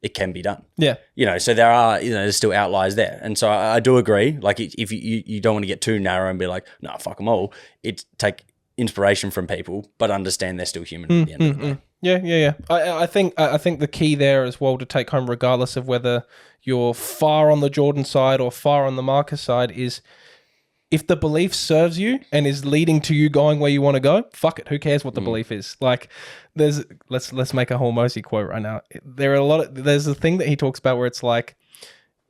It can be done. Yeah. You know, so there are, you know, there's still outliers there. And so I do agree. Like, if you don't want to get too narrow and be like, no, fuck them all. It's take inspiration from people, but understand they're still human at the end of the day. Yeah. I think the key there as well to take home, regardless of whether you're far on the Jordan side or far on the Marcus side, is if the belief serves you and is leading to you going where you want to go, fuck it. Who cares what the belief is? Like, let's make a whole Mosey quote right now. There's a thing that he talks about where it's like,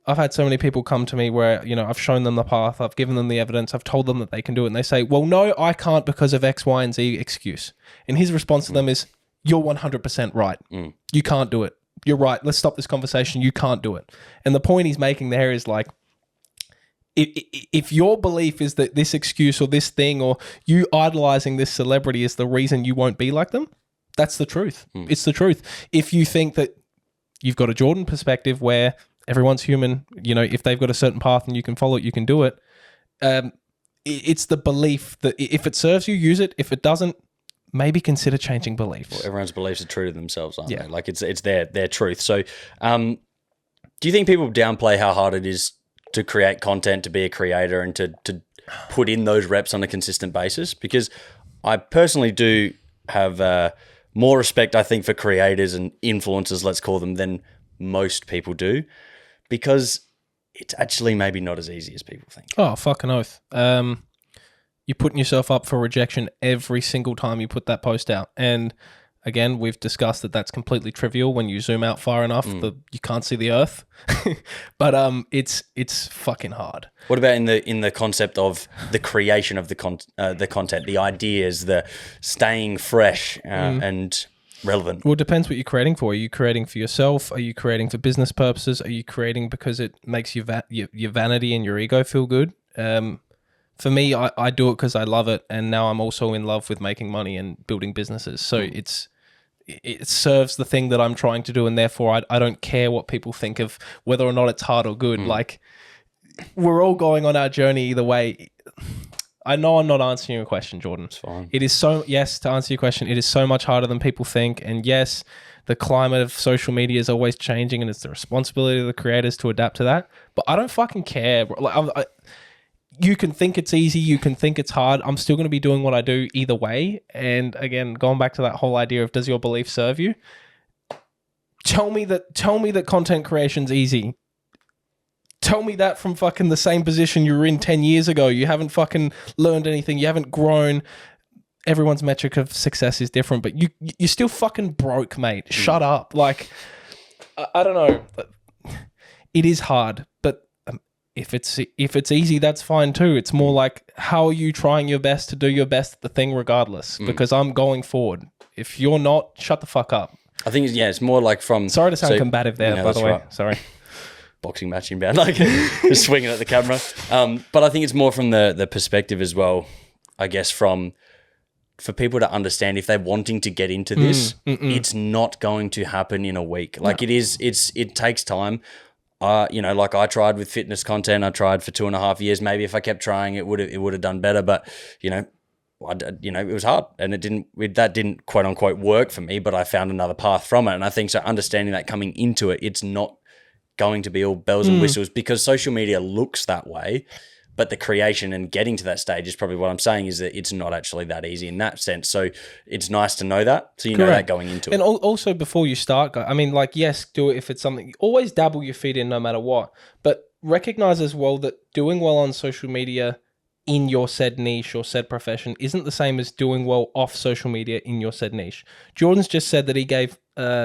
I've had so many people come to me where, you know, I've shown them the path, I've given them the evidence, I've told them that they can do it, and they say, well, no, I can't because of X, Y, and Z excuse. And his response to them is, you're 100% right. You can't do it. You're right. Let's stop this conversation. You can't do it. And the point he's making there is like, if your belief is that this excuse or this thing or you idolizing this celebrity is the reason you won't be like them, that's the truth. It's the truth. If you think that you've got a Jordan perspective where everyone's human, you know, if they've got a certain path and you can follow it, you can do it. It's the belief that if it serves you, use it. If it doesn't, maybe consider changing beliefs. Well, everyone's beliefs are true to themselves, aren't they? Like, it's their truth. So do you think people downplay how hard it is to create content, to be a creator, and to put in those reps on a consistent basis, because I personally do have more respect, I think, for creators and influencers, let's call them, than most people do, because it's actually maybe not as easy as people think. Oh, fucking oath. You're putting yourself up for rejection every single time you put that post out. And again, we've discussed that that's completely trivial when you zoom out far enough. You can't see the earth. But it's fucking hard. What about in the concept of the creation of the content, the ideas, the staying fresh and relevant? Well, it depends what you're creating for. Are you creating for yourself? Are you creating for business purposes? Are you creating because it makes your vanity and your ego feel good? For me, I do it because I love it, and now I'm also in love with making money and building businesses. So it serves the thing that I'm trying to do, and therefore I don't care what people think of whether or not it's hard or good. Like, we're all going on our journey either way. I know I'm not answering your question, Jordan. It's fine. It is so, yes, to answer your question, it is so much harder than people think. And yes, the climate of social media is always changing, and it's the responsibility of the creators to adapt to that. But I don't fucking care. Like, you can think it's easy, you can think it's hard. I'm still going to be doing what I do either way. And again, going back to that whole idea of, does your belief serve you? Tell me that content creation's easy. Tell me that from fucking the same position you were in 10 years ago. You haven't fucking learned anything. You haven't grown. Everyone's metric of success is different, but you're still fucking broke, mate. Shut up. Like, I don't know. It is hard, but if it's easy, that's fine too. It's more like, how are you trying your best to do your best at the thing regardless? Because I'm going forward. If you're not, shut the fuck up. I think, it's more like from... Sorry to sound combative there, by the way. Right. Sorry. Boxing matching bound, like just swinging at the camera. But I think it's more from the perspective as well, I guess, for people to understand, if they're wanting to get into this, it's not going to happen in a week. Like, it takes time. Like I tried with fitness content. I tried for 2.5 years. Maybe if I kept trying, it would have done better. But it was hard, and that didn't quote unquote work for me. But I found another path from it, and I think so. Understanding that coming into it, it's not going to be all bells and whistles, because social media looks that way. But the creation and getting to that stage is probably what I'm saying, is that it's not actually that easy in that sense. So it's nice to know that. So you know that going into it. And also, before you start, I mean, like, yes, do it if it's something. Always dabble your feet in no matter what. But recognize as well that doing well on social media in your said niche or said profession isn't the same as doing well off social media in your said niche. Jordan's just said that he gave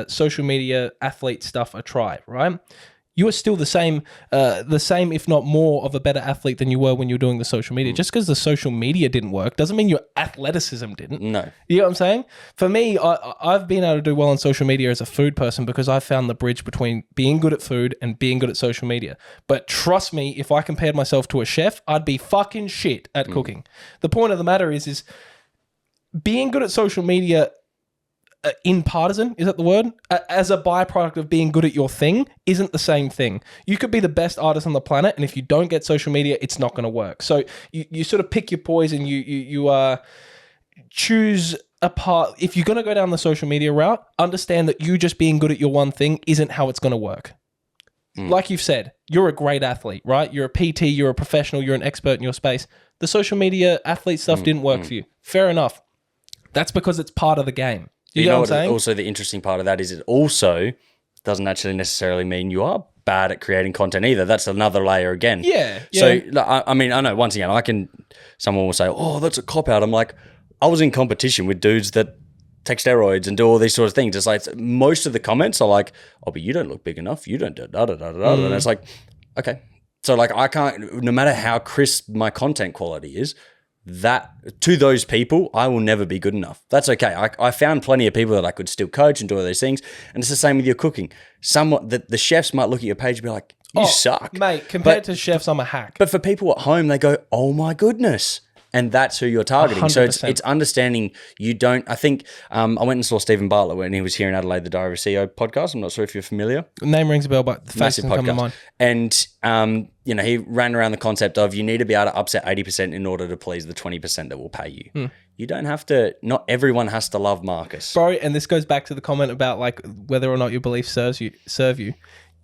social media athlete stuff a try, right? You are still the same, if not more, of a better athlete than you were when you were doing the social media. Just because the social media didn't work doesn't mean your athleticism didn't. No. You know what I'm saying? For me, I've been able to do well on social media as a food person because I found the bridge between being good at food and being good at social media. But trust me, if I compared myself to a chef, I'd be fucking shit at cooking. The point of the matter is being good at social media in partisan, is that the word? As a byproduct of being good at your thing isn't the same thing. You could be the best artist on the planet, and if you don't get social media, it's not going to work. So you sort of pick your poison. You choose a part. If you're going to go down the social media route, understand that you just being good at your one thing isn't how it's going to work. Like you've said, you're a great athlete, right? You're a PT, you're a professional, you're an expert in your space. The social media athlete stuff didn't work for you. Fair enough. That's because it's part of the game. You know what I'm saying? Also, the interesting part of that is it also doesn't actually necessarily mean you are bad at creating content either. That's another layer again. Yeah. So, I mean, I know, once again, someone will say, oh, that's a cop-out. I'm like, I was in competition with dudes that take steroids and do all these sorts of things. It's like, most of the comments are like, oh, but you don't look big enough. You don't do da-da-da-da-da. And it's like, okay. So, like, I can't, no matter how crisp my content quality is, that to those people, I will never be good enough. That's okay. I found plenty of people that I could still coach and do all those things. And it's the same with your cooking. Somewhat the chefs might look at your page and be like, you suck. Mate, compared to chefs, I'm a hack. But for people at home, they go, oh my goodness. And that's who you're targeting. 100%. So it's understanding you don't, I think, I went and saw Stephen Bartlett when he was here in Adelaide, the Diary of a CEO podcast. I'm not sure if you're familiar. Name rings a bell, but the face doesn't come to mind. And, he ran around the concept of you need to be able to upset 80% in order to please the 20% that will pay you. You don't have to, not everyone has to love Marcus. Bro, and this goes back to the comment about like whether or not your beliefs serve you.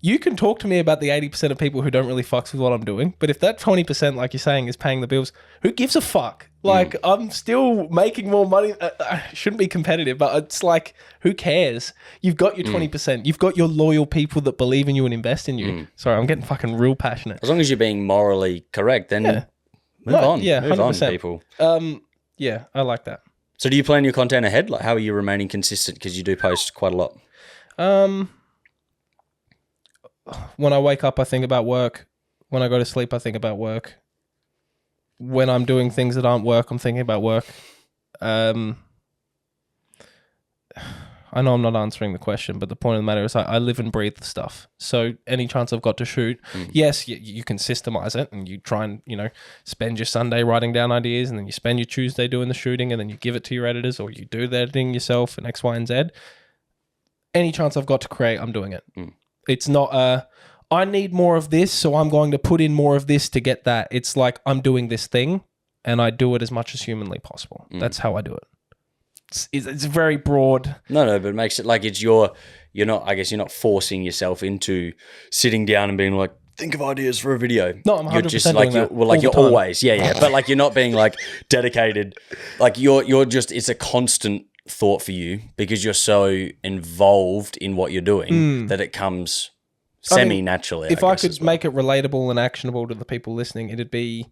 you can talk to me about the 80% of people who don't really fucks with what I'm doing, but if that 20%, like you're saying, is paying the bills, who gives a fuck? Like, I'm still making more money. I shouldn't be competitive, but it's like, who cares? You've got your 20%. You've got your loyal people that believe in you and invest in you. Sorry, I'm getting fucking real passionate. As long as you're being morally correct, then move on. Yeah, move 100%. on, people. Yeah, I like that. So do you plan your content ahead? Like, how are you remaining consistent? Because you do post quite a lot. When I wake up, I think about work. When I go to sleep, I think about work. When I'm doing things that aren't work, I'm thinking about work. I know I'm not answering the question, but the point of the matter is I live and breathe the stuff. So any chance I've got to shoot, yes, you can systemize it and you try and, spend your Sunday writing down ideas and then you spend your Tuesday doing the shooting and then you give it to your editors or you do the editing yourself and X, Y, and Z. Any chance I've got to create, I'm doing it. It's not I need more of this, so I'm going to put in more of this to get that. It's like I'm doing this thing and I do it as much as humanly possible. That's how I do it. It's very broad. No, but it makes it like it's you're not forcing yourself into sitting down and being like, think of ideas for a video. No, I'm 100% you're just doing like that you're always, but like you're not being like dedicated. Like you're just, it's a constant thought for you because you're so involved in what you're doing that it comes semi-naturally. If I could make it relatable and actionable to the people listening, it'd be,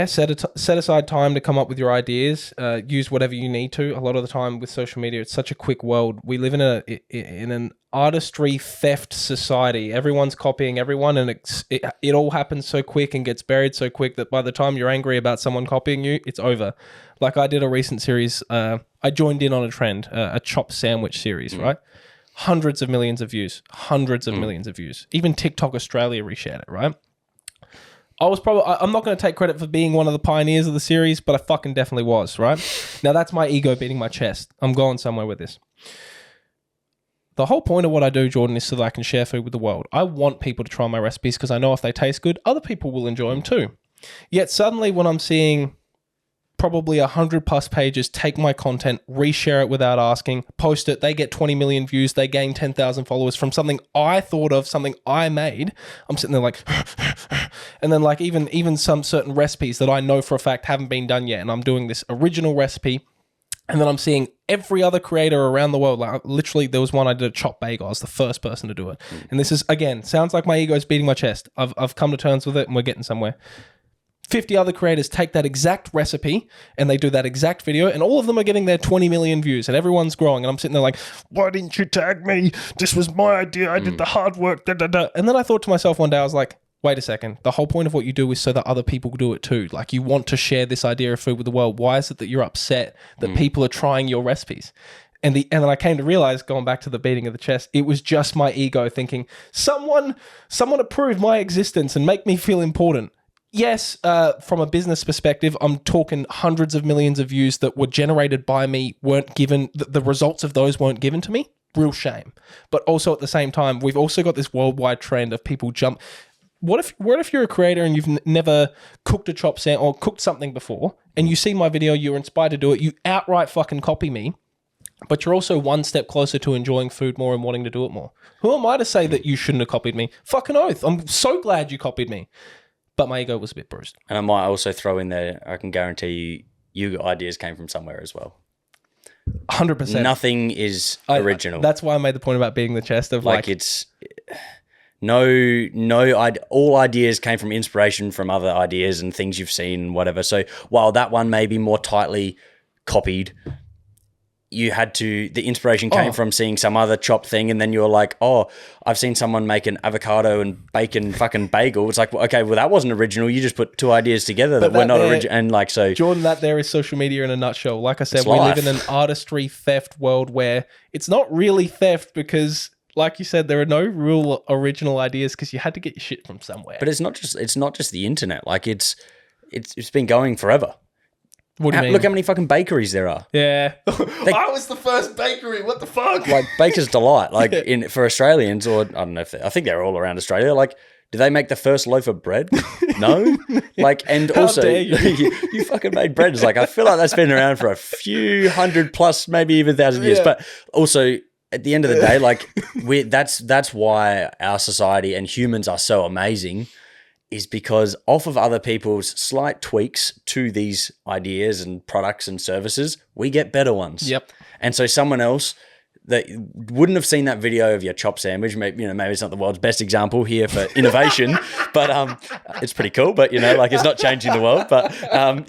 set aside time to come up with your ideas. Use whatever you need to. A lot of the time with social media, it's such a quick world. We live in an artistry theft society. Everyone's copying everyone, and it all happens so quick and gets buried so quick that by the time you're angry about someone copying you, it's over. Like I did a recent series. I joined in on a trend, a chopped sandwich series, right? Hundreds of millions of views. Even TikTok Australia reshared it, right? I'm not going to take credit for being one of the pioneers of the series, but I fucking definitely was, right? Now that's my ego beating my chest. I'm going somewhere with this. The whole point of what I do, Jordan, is so that I can share food with the world. I want people to try my recipes because I know if they taste good, other people will enjoy them too. Yet suddenly when I'm seeing probably 100+ pages take my content, reshare it without asking, post it, they get 20 million views, they gain 10,000 followers from something I thought of, something I made. I'm sitting there like, and then like even some certain recipes that I know for a fact haven't been done yet, and I'm doing this original recipe, and then I'm seeing every other creator around the world. Like literally, there was one I did a chopped bagel. I was the first person to do it, and this is again sounds like my ego's beating my chest. I've come to terms with it, and we're getting somewhere. 50 other creators take that exact recipe and they do that exact video, and all of them are getting their 20 million views and everyone's growing. And I'm sitting there like, why didn't you tag me? This was my idea. I did the hard work. And then I thought to myself one day, I was like, wait a second. The whole point of what you do is so that other people do it too. Like you want to share this idea of food with the world. Why is it that you're upset that people are trying your recipes? And then I came to realize, going back to the beating of the chest, it was just my ego thinking, someone approve my existence and make me feel important. Yes, from a business perspective, I'm talking hundreds of millions of views that were generated by me weren't given, the results of those weren't given to me. Real shame. But also at the same time, we've also got this worldwide trend of people jump. What if you're a creator and you've never cooked a chopped sandwich or cooked something before, and you see my video, you're inspired to do it, you outright fucking copy me, but you're also one step closer to enjoying food more and wanting to do it more. Who am I to say that you shouldn't have copied me? Fucking oath. I'm so glad you copied me. But my ego was a bit bruised. And I might also throw in there, I can guarantee your ideas came from somewhere as well. 100%. Nothing is original. That's why I made the point about beating the chest of like it's all ideas came from inspiration from other ideas and things you've seen and whatever. So while that one may be more tightly copied, the inspiration came from seeing some other chopped thing, and then you're like, oh, I've seen someone make an avocado and bacon fucking bagel. It's like, okay, well, that wasn't original. You just put two ideas together that were not original. And like, so Jordan, that there is social media in a nutshell. Like I said, we live in an artistry theft world where it's not really theft because, like you said, there are no real original ideas because you had to get your shit from somewhere. But it's not just the internet. Like it's been going forever. What do you mean? Look how many fucking bakeries there are. Yeah. I was the first bakery. What the fuck? Like Baker's Delight, like for Australians, or I don't know I think they're all around Australia. Like, do they make the first loaf of bread? No. Like, and How also dare you? you fucking made bread. It's like, I feel like that's been around for a few hundred plus, maybe even 1,000 years. But also, at the end of the day, like that's why our society and humans are so amazing, is because off of other people's slight tweaks to these ideas and products and services, we get better ones. Yep. And so someone else that wouldn't have seen that video of your chop sandwich, maybe it's not the world's best example here for innovation, but it's pretty cool. But like it's not changing the world. But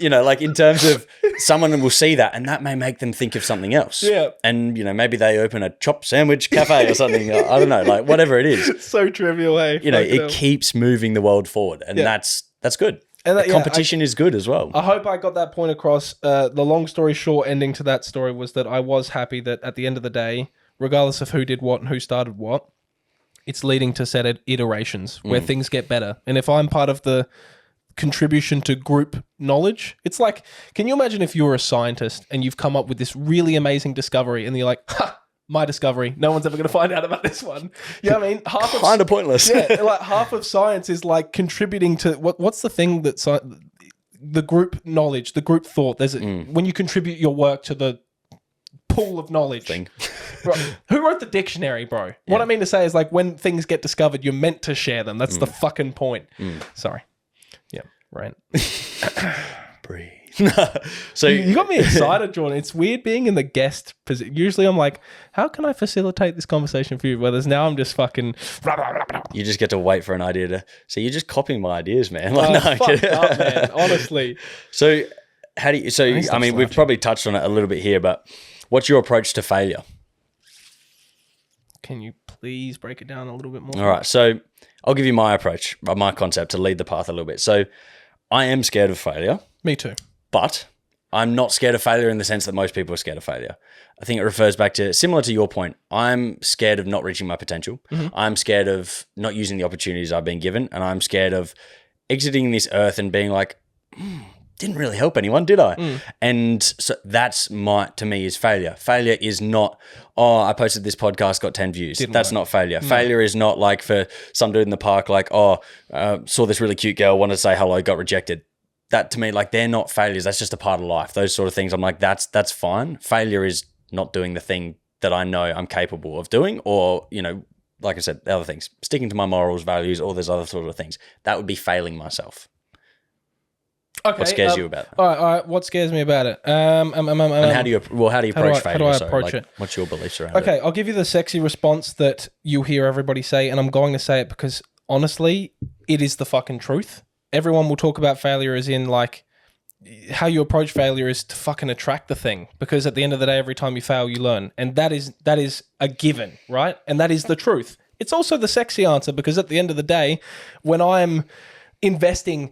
like in terms of someone will see that, and that may make them think of something else. Yeah. And maybe they open a chop sandwich cafe or something. I don't know, like whatever it is. So trivial, hey. It keeps moving the world forward, and that's good. And the competition is good as well. I hope I got that point across. The long story short ending to that story was that I was happy that at the end of the day, regardless of who did what and who started what, it's leading to set iterations where things get better. And if I'm part of the contribution to group knowledge, it's like, can you imagine if you're a scientist and you've come up with this really amazing discovery and you're like, ha, my discovery. No one's ever going to find out about this one. You know what I mean? Kind of pointless. Yeah, like half of science is like contributing to what's the thing that the group knowledge, the group thought. There's when you contribute your work to the pool of knowledge. Bro, who wrote the dictionary, bro? Yeah. What I mean to say is like when things get discovered, you're meant to share them. That's the fucking point. Sorry. Yeah, right. Breathe. So you got me excited, Jordan. It's weird being in the guest position. Usually I'm like, how can I facilitate this conversation for you? Whereas now I'm just fucking... You just get to wait for an idea to... So you're just copying my ideas, man. Fucked up, man. Honestly. So how do you... So, I mean, we've probably touched on it a little bit here, but what's your approach to failure? Can you please break it down a little bit more? All right. So I'll give you my approach, my concept to lead the path a little bit. So I am scared of failure. Me too. But I'm not scared of failure in the sense that most people are scared of failure. I think it refers back to, similar to your point, I'm scared of not reaching my potential. I'm scared of not using the opportunities I've been given. And I'm scared of exiting this earth and being like, didn't really help anyone, did I? And so that's to me is failure. Failure is not, I posted this podcast, got 10 views. That's not failure. No. Failure is not like for some dude in the park, like, saw this really cute girl, wanted to say hello, got rejected. That to me, like they're not failures. That's just a part of life. Those sort of things. I'm like, that's fine. Failure is not doing the thing that I know I'm capable of doing, or, like I said, the other things, sticking to my morals, values, all those other sort of things. That would be failing myself. Okay. What scares you about it? All right. What scares me about it? And how do you approach failure? How do I approach it? What's your beliefs around it? Okay, I'll give you the sexy response that you hear everybody say, and I'm going to say it because honestly, it is the fucking truth. Everyone will talk about failure as in like how you approach failure is to fucking attract the thing, because at the end of the day, every time you fail, you learn. And that is a given, right? And that is the truth. It's also the sexy answer, because at the end of the day, when I'm investing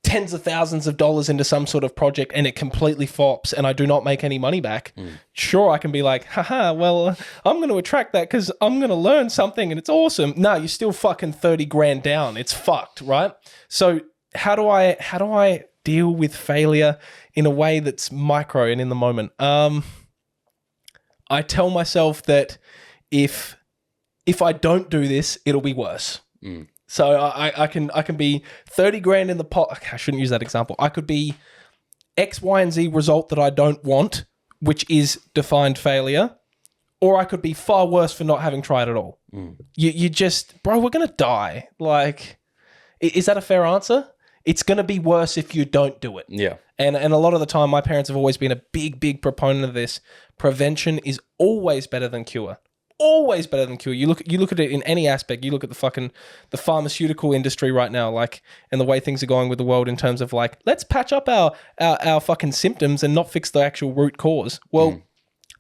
tens of thousands of dollars into some sort of project and it completely flops and I do not make any money back, sure, I can be like, haha, well, I'm going to attract that because I'm going to learn something and it's awesome. No, you're still fucking 30 grand down. It's fucked, right? So how do I deal with failure in a way that's micro and in the moment? I tell myself that if I don't do this, it'll be worse. So I can be 30 grand in the pot. Okay, I shouldn't use that example. I could be X, Y, and Z result that I don't want, which is defined failure. Or I could be far worse for not having tried at all. You just, bro, we're going to die. Like, is that a fair answer? It's going to be worse if you don't do it. Yeah. And a lot of the time, my parents have always been a big proponent of this. Prevention is always better than cure. Always better than cure. You look at it in any aspect. You look at the pharmaceutical industry right now, like, and the way things are going with the world in terms of like, let's patch up our fucking symptoms and not fix the actual root cause. Well,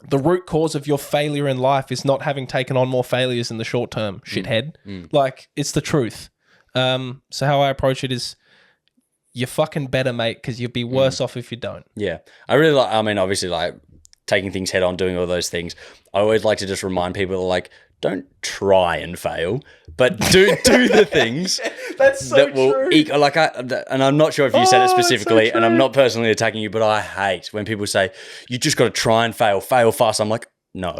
the root cause of your failure in life is not having taken on more failures in the short term, shithead. Like, it's the truth. So how I approach it is, you fucking better, mate, because you'll be worse off if you don't. Yeah. I really like, I mean, obviously, like, taking things head on, doing all those things. I always like to just remind people, like, don't try and fail, but do the things That's so that will true. and I'm not sure if you said it specifically, so and I'm not personally attacking you, but I hate when people say, you just got to try and fail fast. I'm like, No,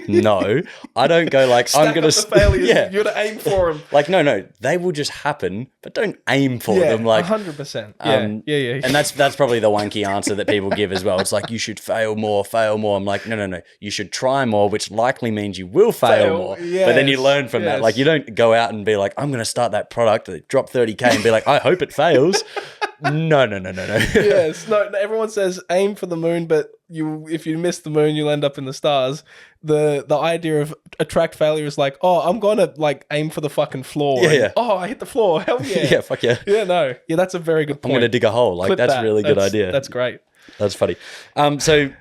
no, I don't go like, Stack I'm going up the failures. yeah. You're to aim for them. Like, no, they will just happen, but don't aim for them. Like 100%. Yeah. And that's probably the wonky answer that people give as well. It's like, you should fail more. I'm like, no. You should try more, which likely means you will fail more. Yes, but then you learn from that. Like, you don't go out and be like, I'm going to start that product, drop 30K and be like, I hope it fails. No. Yes. No, everyone says aim for the moon, but if you miss the moon, you'll end up in the stars. The idea of attract failure is like, oh, I'm going to like aim for the fucking floor. Yeah. Oh, I hit the floor. Hell yeah. Yeah, fuck yeah. Yeah, no. Yeah, that's a very good point. I'm going to dig a hole. Like, that's a really good idea. That's great. That's funny. So...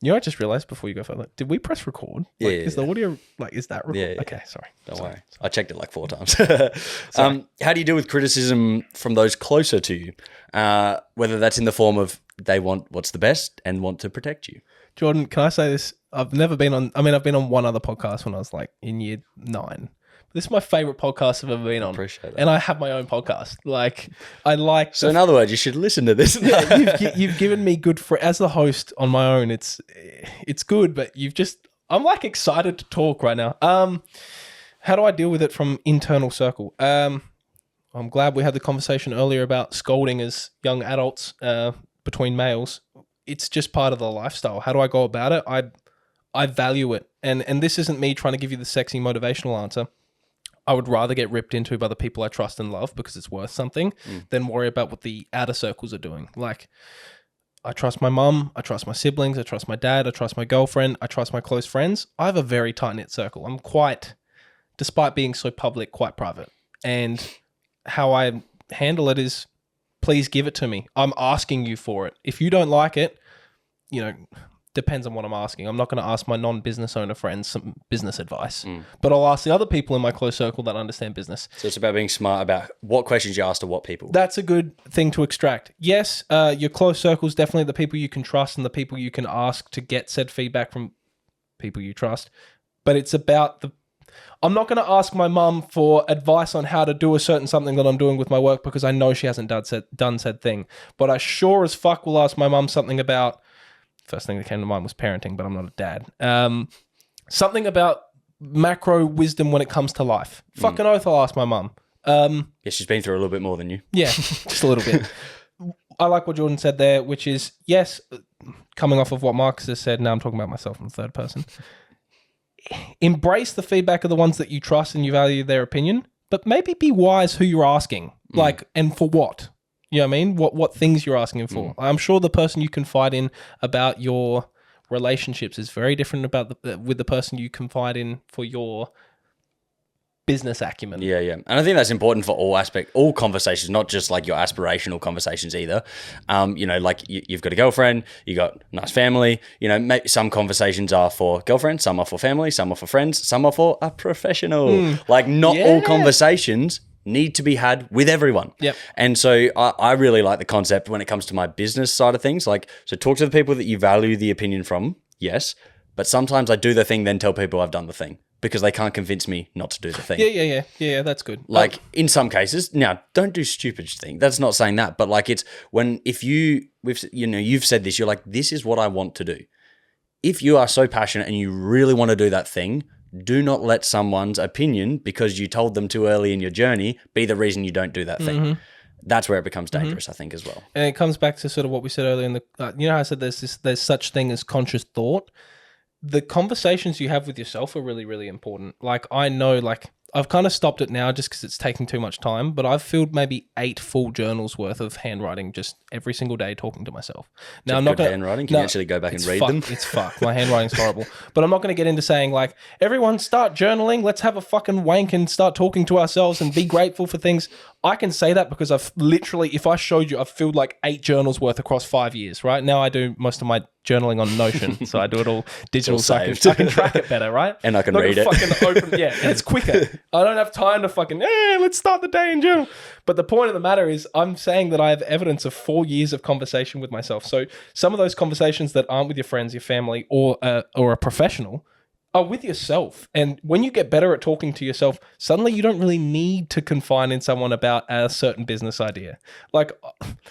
You know, I just realized before you go further, did we press record? Yeah. Is the audio, is that record? Yeah. Okay, sorry. Don't worry. I checked it like 4 times. How do you deal with criticism from those closer to you? Whether that's in the form of they want what's the best and want to protect you. Jordan, can I say this? I've been on one other podcast when I was like in year 9. This is my favorite podcast I've ever been on. Appreciate that. And I have my own podcast. Like, I like... So in other words, you should listen to this. You've given me good... As the host on my own, it's good, but I'm like excited to talk right now. How do I deal with it from internal circle? I'm glad we had the conversation earlier about scolding as young adults between males. It's just part of the lifestyle. How do I go about it? I value it. And this isn't me trying to give you the sexy motivational answer. I would rather get ripped into by the people I trust and love because it's worth something than worry about what the outer circles are doing. Like, I trust my mum, I trust my siblings, I trust my dad, I trust my girlfriend, I trust my close friends. I have a very tight-knit circle. I'm quite, despite being so public, quite private. And how I handle it is, please give it to me. I'm asking you for it. If you don't like it, depends on what I'm asking. I'm not going to ask my non-business owner friends some business advice, but I'll ask the other people in my close circle that understand business. So it's about being smart about what questions you ask to what people. That's a good thing to extract. Yes, your close circle is definitely the people you can trust and the people you can ask to get said feedback from people you trust. But it's about I'm not going to ask my mum for advice on how to do a certain something that I'm doing with my work because I know she hasn't done said thing. But I sure as fuck will ask my mum something about... First thing that came to mind was parenting, but I'm not a dad. Something about macro wisdom when it comes to life. Fucking oath, I'll ask my mum. Yeah, she's been through a little bit more than you. Yeah, just a little bit. I like what Jordan said there, which is, yes, coming off of what Marcus has said, now I'm talking about myself in the third person. Embrace the feedback of the ones that you trust and you value their opinion, but maybe be wise who you're asking. Like, and for what? You know what I mean? What things you're asking for. I'm sure the person you confide in about your relationships is very different with the person you confide in for your business acumen. Yeah. And I think that's important for all conversations, not just like your aspirational conversations either. Like you've got a girlfriend, you got a nice family, maybe some conversations are for girlfriend, some are for family, some are for friends, some are for a professional. Like not all conversations need to be had with everyone. Yep. And so I really like the concept when it comes to my business side of things. Like, so talk to the people that you value the opinion from, yes, but sometimes I do the thing, then tell people I've done the thing because they can't convince me not to do the thing. Yeah, that's good. Like in some cases, now don't do stupid thing. That's not saying that, but like it's you've said this, you're like, this is what I want to do. If you are so passionate and you really want to do that thing, do not let someone's opinion, because you told them too early in your journey, be the reason you don't do that thing. That's where it becomes dangerous, I think, as well. And it comes back to sort of what we said earlier in the, how I said there's such thing as conscious thought. The conversations you have with yourself are really, really important. Like I know, like I've kind of stopped it now just because it's taking too much time, but I've filled maybe 8 full journals worth of handwriting just every single day talking to myself. Now, I'm not going to... handwriting? Can you actually go back and read them? It's fucked. My handwriting's horrible. But I'm not going to get into saying like, everyone start journaling, let's have a fucking wank and start talking to ourselves and be grateful for things. I can say that because I've literally, if I showed you, I've filled like 8 journals worth across 5 years, right? Now I do most of my journaling on Notion, so I do it all digital, so I can track it better, right? And I can read it. And it's quicker. I don't have time to fucking, let's start the day in journal. But the point of the matter is, I'm saying that I have evidence of 4 years of conversation with myself. So some of those conversations that aren't with your friends, your family, or a professional, are with yourself. And when you get better at talking to yourself, suddenly you don't really need to confine in someone about a certain business idea. Like,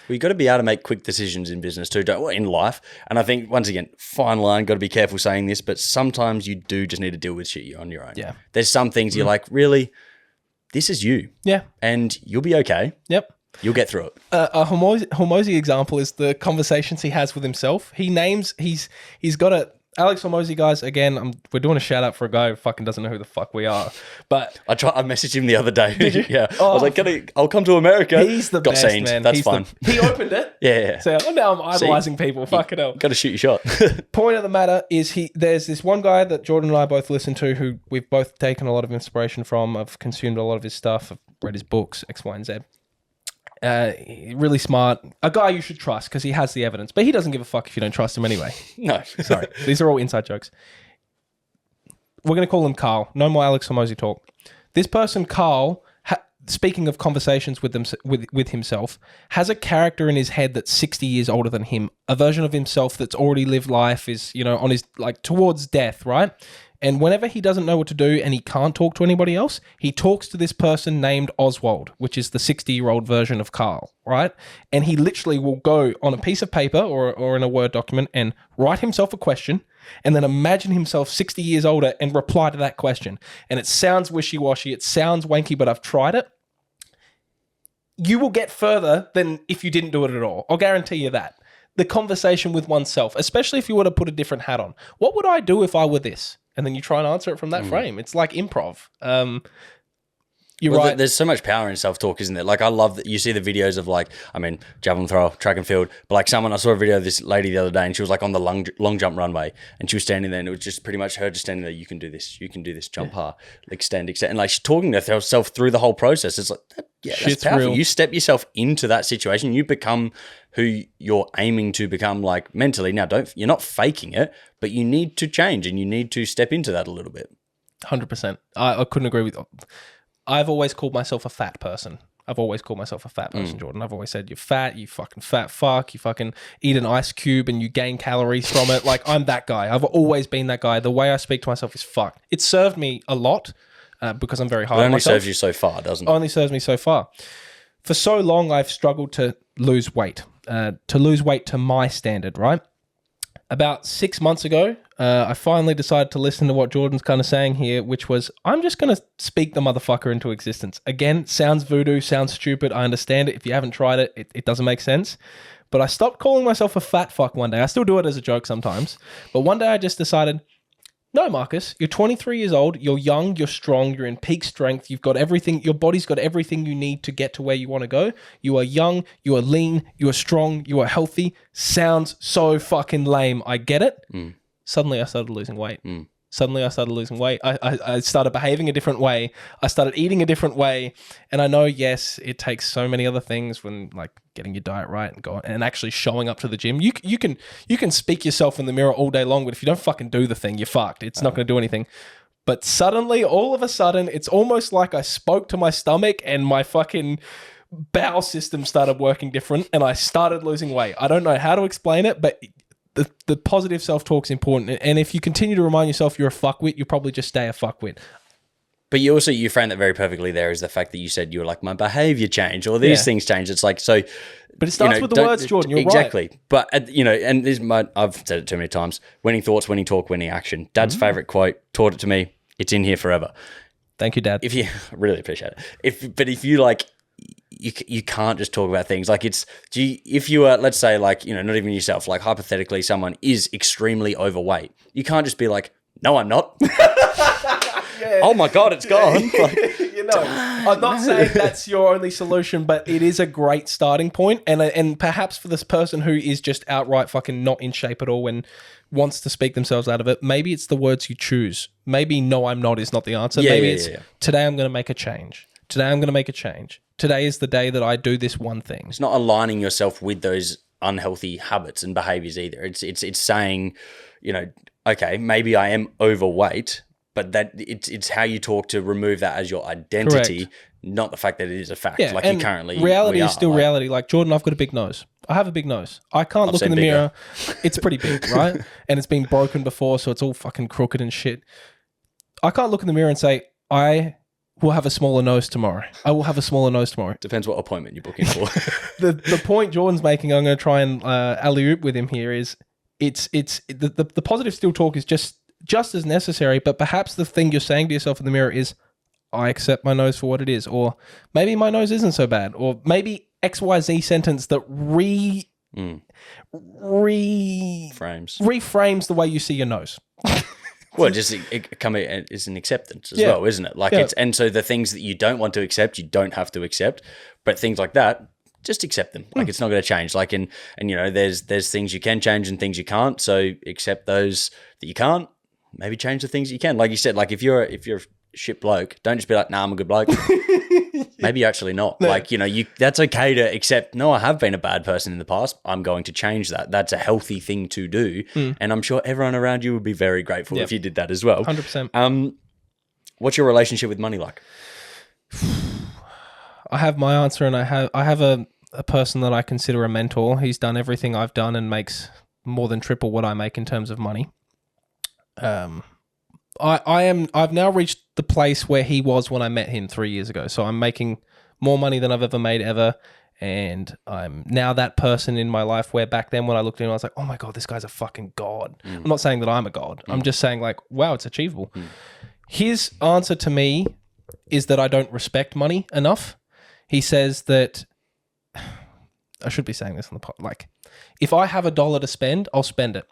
you got to be able to make quick decisions in business too, in life. And I think, once again, fine line, got to be careful saying this, but sometimes you do just need to deal with shit on your own. Yeah. There's some things you're like, really, this is you. Yeah. And you'll be okay. Yep. You'll get through it. A Hormozy example is the conversations he has with himself. He's got a... Alex Hormozy, guys, again, we're doing a shout out for a guy who fucking doesn't know who the fuck we are. But I messaged him the other day. Did you? Yeah. Oh, I was like, I'll come to America. He's the best, scenes. man. That's fine. He opened it. Yeah. So now I'm idolizing people. Fucking hell. Got to shoot your shot. Point of the matter is there's this one guy that Jordan and I both listen to who we've both taken a lot of inspiration from. I've consumed a lot of his stuff. I've read his books, X, Y, and Z. Really smart. A guy you should trust because he has the evidence. But he doesn't give a fuck if you don't trust him anyway. No. Sorry. These are all inside jokes. We're going to call him Carl. No more Alex Hormozy talk. This person, Carl, speaking of conversations with himself, has a character in his head that's 60 years older than him. A version of himself that's already lived life, is, on his, towards death, right? And whenever he doesn't know what to do and he can't talk to anybody else, he talks to this person named Oswald, which is the 60-year-old version of Carl, right? And he literally will go on a piece of paper or in a Word document and write himself a question and then imagine himself 60 years older and reply to that question. And it sounds wishy-washy, it sounds wanky, but I've tried it. You will get further than if you didn't do it at all. I'll guarantee you that. The conversation with oneself, especially if you were to put a different hat on. What would I do if I were this? And then you try and answer it from that frame. It's like improv. You're right. There's so much power in self-talk, isn't there? Like, I love that you see the videos of javelin thrower, track and field. But I saw a video of this lady the other day and she was on the long jump runway and she was standing there and it was just pretty much her just standing there. You can do this, jump hard, extend. And she's talking to herself through the whole process. It's that's powerful. Real. You step yourself into that situation. You become who you're aiming to become, mentally. Now, you're not faking it, but you need to change and you need to step into that a little bit. 100%. I couldn't agree with. I've always called myself a fat person. Jordan. I've always said, you're fat, you fucking fat fuck, you fucking eat an ice cube and you gain calories from it. I'm that guy. I've always been that guy. The way I speak to myself is fucked. It served me a lot because I'm very hard on myself. It only serves you so far, doesn't it? Only serves me so far. For so long, I've struggled to lose weight. To my standard, right? About 6 months ago, I finally decided to listen to what Jordan's kind of saying here, which was, I'm just going to speak the motherfucker into existence. Again, sounds voodoo, sounds stupid. I understand it. If you haven't tried it, it doesn't make sense. But I stopped calling myself a fat fuck one day. I still do it as a joke sometimes. But one day I just decided, no, Marcus, you're 23 years old, you're young, you're strong, you're in peak strength, you've got everything, your body's got everything you need to get to where you want to go. You are young, you are lean, you are strong, you are healthy. Sounds so fucking lame. I get it. Suddenly I started losing weight. I started behaving a different way. I started eating a different way. And I know, yes, it takes so many other things when getting your diet right and actually showing up to the gym. You can speak yourself in the mirror all day long, but if you don't fucking do the thing, you're fucked. It's not going to do anything. But suddenly, all of a sudden, it's almost like I spoke to my stomach and my fucking bowel system started working different and I started losing weight. I don't know how to explain it, but the positive self-talk is important. And if you continue to remind yourself you're a fuckwit, you'll probably just stay a fuckwit. But you framed that very perfectly there, is the fact that you said you were my behavior changed or these things changed. It's so... But it starts with the words, Jordan. You're exactly. right. But, and this I've said it too many times, winning thoughts, winning talk, winning action. Dad's favorite quote, taught it to me. It's in here forever. Thank you, Dad. If you... I really appreciate it. But if you you can't just talk about things if you are, let's say, not even yourself, hypothetically someone is extremely overweight, you can't just be no, I'm not. Oh my God, it's gone. I'm not saying that's your only solution, but it is a great starting point. And perhaps for this person who is just outright fucking not in shape at all and wants to speak themselves out of it, maybe it's the words you choose. Maybe no, I'm not is not the answer. Today I'm going to make a change. Today is the day that I do this one thing. It's not aligning yourself with those unhealthy habits and behaviors either. It's saying, okay, maybe I am overweight, but that it's how you talk to remove that as your identity, not the fact that it is a fact. Yeah, You currently reality is still reality. Jordan, I've got a big nose. I have a big nose. I can't look in the mirror. It's pretty big, right? And it's been broken before, so it's all fucking crooked and shit. I can't look in the mirror and say, I will have a smaller nose tomorrow. I will have a smaller nose tomorrow. Depends what appointment you're booking for. The point Jordan's making, I'm going to try and alley-oop with him here, is the positive still talk is just as necessary, but perhaps the thing you're saying to yourself in the mirror is, I accept my nose for what it is, or maybe my nose isn't so bad, or maybe XYZ sentence that reframes the way you see your nose. Well, it's an acceptance as well, isn't it? Like and so the things that you don't want to accept, you don't have to accept, but things like that, just accept them. Like it's not going to change. Like and you know, there's things you can change and things you can't. So accept those that you can't. Maybe change the things that you can. Like you said, like if you're a shit bloke, don't just be like, nah, I'm a good bloke. Maybe you're actually not. No. Like, you know, that's okay to accept, no, I have been a bad person in the past. I'm going to change that. That's a healthy thing to do. And I'm sure everyone around you would be very grateful if you did that as well. 100%. What's your relationship with money like? I have my answer, and I have a person that I consider a mentor. He's done everything I've done and makes more than triple what I make in terms of money. I've now reached the place where he was when I met him 3 years ago. So I'm making more money than I've ever made ever. And I'm now that person in my life where back then when I looked at him, I was like, oh my God, this guy's a fucking god. I'm not saying that I'm a god. I'm just saying like, wow, it's achievable. His answer to me is that I don't respect money enough. He says that, I should be saying this on the pod, like, if I have $1 to spend, I'll spend it.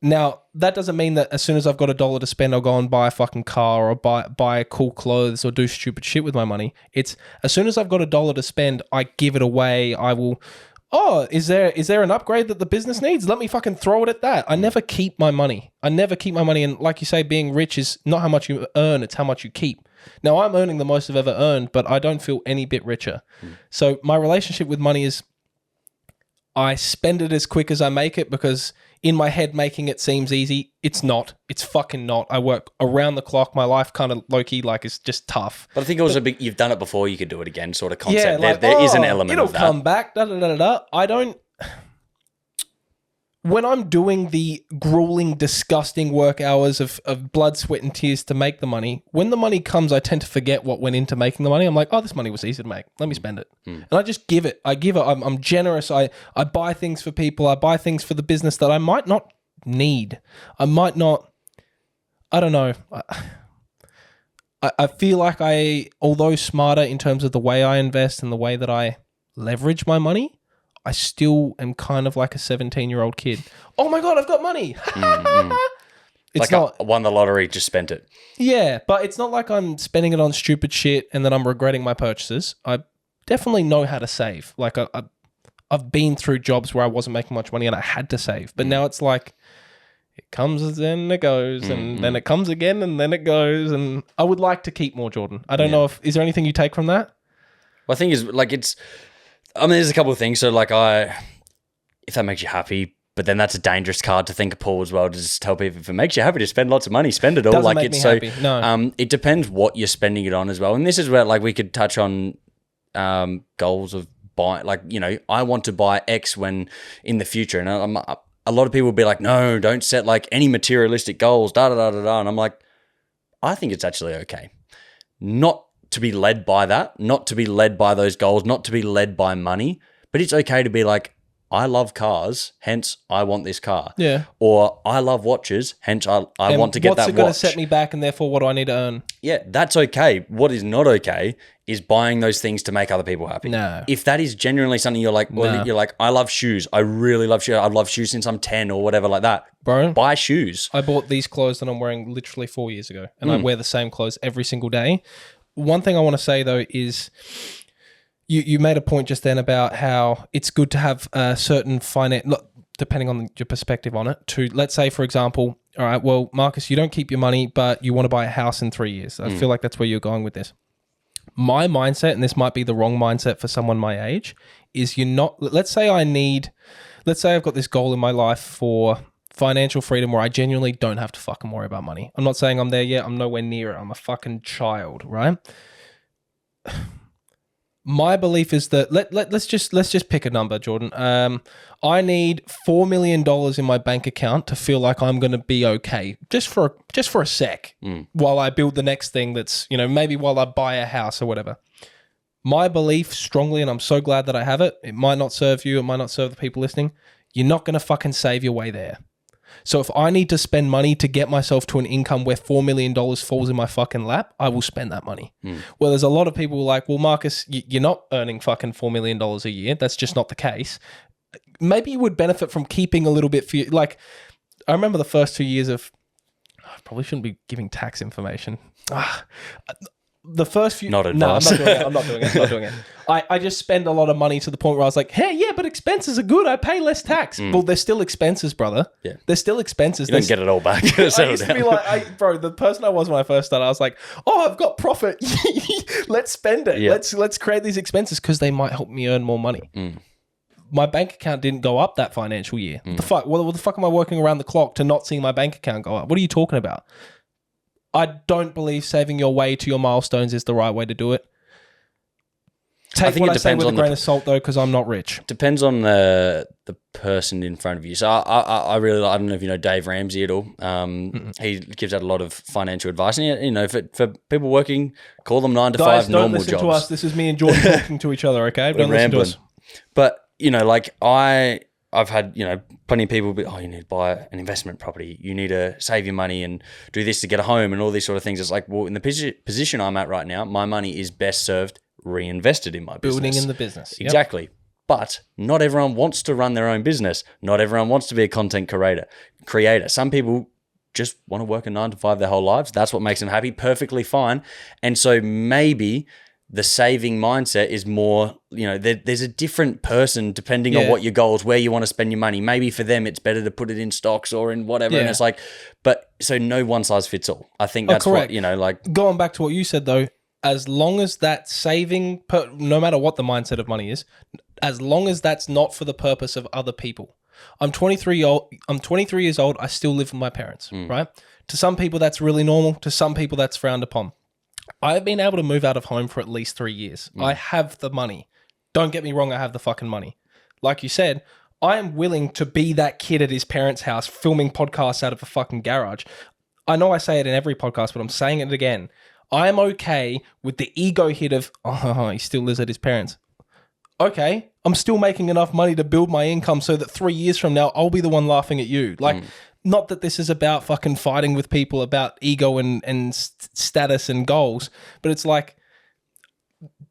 Now, that doesn't mean that as soon as I've got $1 to spend, I'll go and buy a fucking car or buy cool clothes or do stupid shit with my money. It's as soon as I've got $1 to spend, I give it away. I will, is there an upgrade that the business needs? Let me fucking throw it at that. I never keep my money. And like you say, being rich is not how much you earn, it's how much you keep. Now, I'm earning the most I've ever earned, but I don't feel any bit richer. So my relationship with money is I spend it as quick as I make it because in my head, making it seems easy. It's not. It's fucking not. I work around the clock. My life kind of low-key, like, is just tough. But I think it was you've done it before, you could do it again sort of concept. Yeah, like, there is an element of that. It'll come back, I don't... When I'm doing the grueling, disgusting work hours of blood, sweat, and tears to make the money, when the money comes, I tend to forget what went into making the money. I'm like, oh, this money was easy to make. Let me spend it. And I just give it. I'm generous. I buy things for people. I buy things for the business that I might not need. I might not... I don't know. I feel like although smarter in terms of the way I invest and the way that I leverage my money, I still am kind of like a 17-year-old kid. Oh my God, I've got money. It's like not... I won the lottery, just spent it. Yeah, but it's not like I'm spending it on stupid shit and then I'm regretting my purchases. I definitely know how to save. Like I've been through jobs where I wasn't making much money and I had to save. But now it's like it comes and then it goes and then it comes again and then it goes. And I would like to keep more, Jordan. I don't know is there anything you take from that? Well, I think is like there's a couple of things. So like if that makes you happy, but then that's a dangerous card to think of, Paul, as well, to just tell people if it makes you happy to spend lots of money, spend it all. Doesn't like make it's me so happy. No. It depends what you're spending it on as well. And this is where like we could touch on goals of buy, like, you know, I want to buy X when in the future. And a lot of people will be like, no, don't set like any materialistic goals, da da da da da. And I'm like, I think it's actually okay. Not to be led by that, not to be led by those goals, not to be led by money, but it's okay to be like, I love cars, hence I want this car. Yeah. Or I love watches, hence I want to get that watch. What's it going to set me back and therefore what do I need to earn? Yeah, that's okay. What is not okay is buying those things to make other people happy. No. If that is genuinely something you're like, you're like, I love shoes. I really love shoes. I've loved shoes since I'm 10 or whatever like that. Bro. Buy shoes. I bought these clothes that I'm wearing literally 4 years ago and I wear the same clothes every single day. One thing I want to say though is you made a point just then about how it's good to have a certain finance, depending on your perspective on it, to let's say, for example, all right, well, Marcus, you don't keep your money, but you want to buy a house in 3 years. I feel like that's where you're going with this. My mindset, and this might be the wrong mindset for someone my age, is let's say I've got this goal in my life for financial freedom where I genuinely don't have to fucking worry about money. I'm not saying I'm there yet. I'm nowhere near it. I'm a fucking child, right? My belief is that let's just pick a number, Jordan. I need $4 million in my bank account to feel like I'm going to be okay, just for a sec, while I build the next thing. That's, maybe while I buy a house or whatever. My belief strongly, and I'm so glad that I have it. It might not serve you. It might not serve the people listening. You're not going to fucking save your way there. So if I need to spend money to get myself to an income where $4 million falls in my fucking lap, I will spend that money. Well, there's a lot of people like, well, Marcus, you're not earning fucking $4 million a year. That's just not the case. Maybe you would benefit from keeping a little bit for you. Like, I remember the first 2 years of, I probably shouldn't be giving tax information. The first few... Not advice. No, I'm not doing it. I just spend a lot of money to the point where I was like, hey, yeah, but expenses are good. I pay less tax. Well, they're still expenses, brother. Yeah. They're still expenses. You don't get it all back. I used to be like, bro, the person I was when I first started, I was like, oh, I've got profit. Let's spend it. Yeah. Let's create these expenses because they might help me earn more money. My bank account didn't go up that financial year. What the fuck? What the fuck am I working around the clock to not seeing my bank account go up? What are you talking about? I don't believe saving your way to your milestones is the right way to do it. Take what I say with a grain of salt, though, because I'm not rich. Depends on the person in front of you. So I really, I don't know if you know Dave Ramsey at all. He gives out a lot of financial advice, and for people working, call them 9 to 5 normal jobs. Guys, don't listen to us. This is me and Jordan talking to each other. Okay, don't listen to us. But I've had, plenty of people be, you need to buy an investment property. You need to save your money and do this to get a home and all these sort of things. It's like, well, in the position I'm at right now, my money is best served reinvested in my business. Building in the business. Yep. Exactly. But not everyone wants to run their own business. Not everyone wants to be a content creator. Some people just want to work a 9 to 5 their whole lives. That's what makes them happy. Perfectly fine. And so maybe the saving mindset is more, there's a different person depending on what your goals, where you want to spend your money. Maybe for them, it's better to put it in stocks or in whatever. Yeah. And it's like, but so no one size fits all. I think that's what, Going back to what you said though, as long as that saving, no matter what the mindset of money is, as long as that's not for the purpose of other people. I'm 23 years old. I still live with my parents, right? To some people, that's really normal. To some people, that's frowned upon. I've been able to move out of home for at least 3 years. I have the money. Don't get me wrong, I have the fucking money. Like you said, I am willing to be that kid at his parents' house filming podcasts out of a fucking garage. I know I say it in every podcast, but I'm saying it again. I am okay with the ego hit of, he still lives at his parents. Okay, I'm still making enough money to build my income so that 3 years from now, I'll be the one laughing at you. Not that this is about fucking fighting with people about ego and status and goals, but it's like,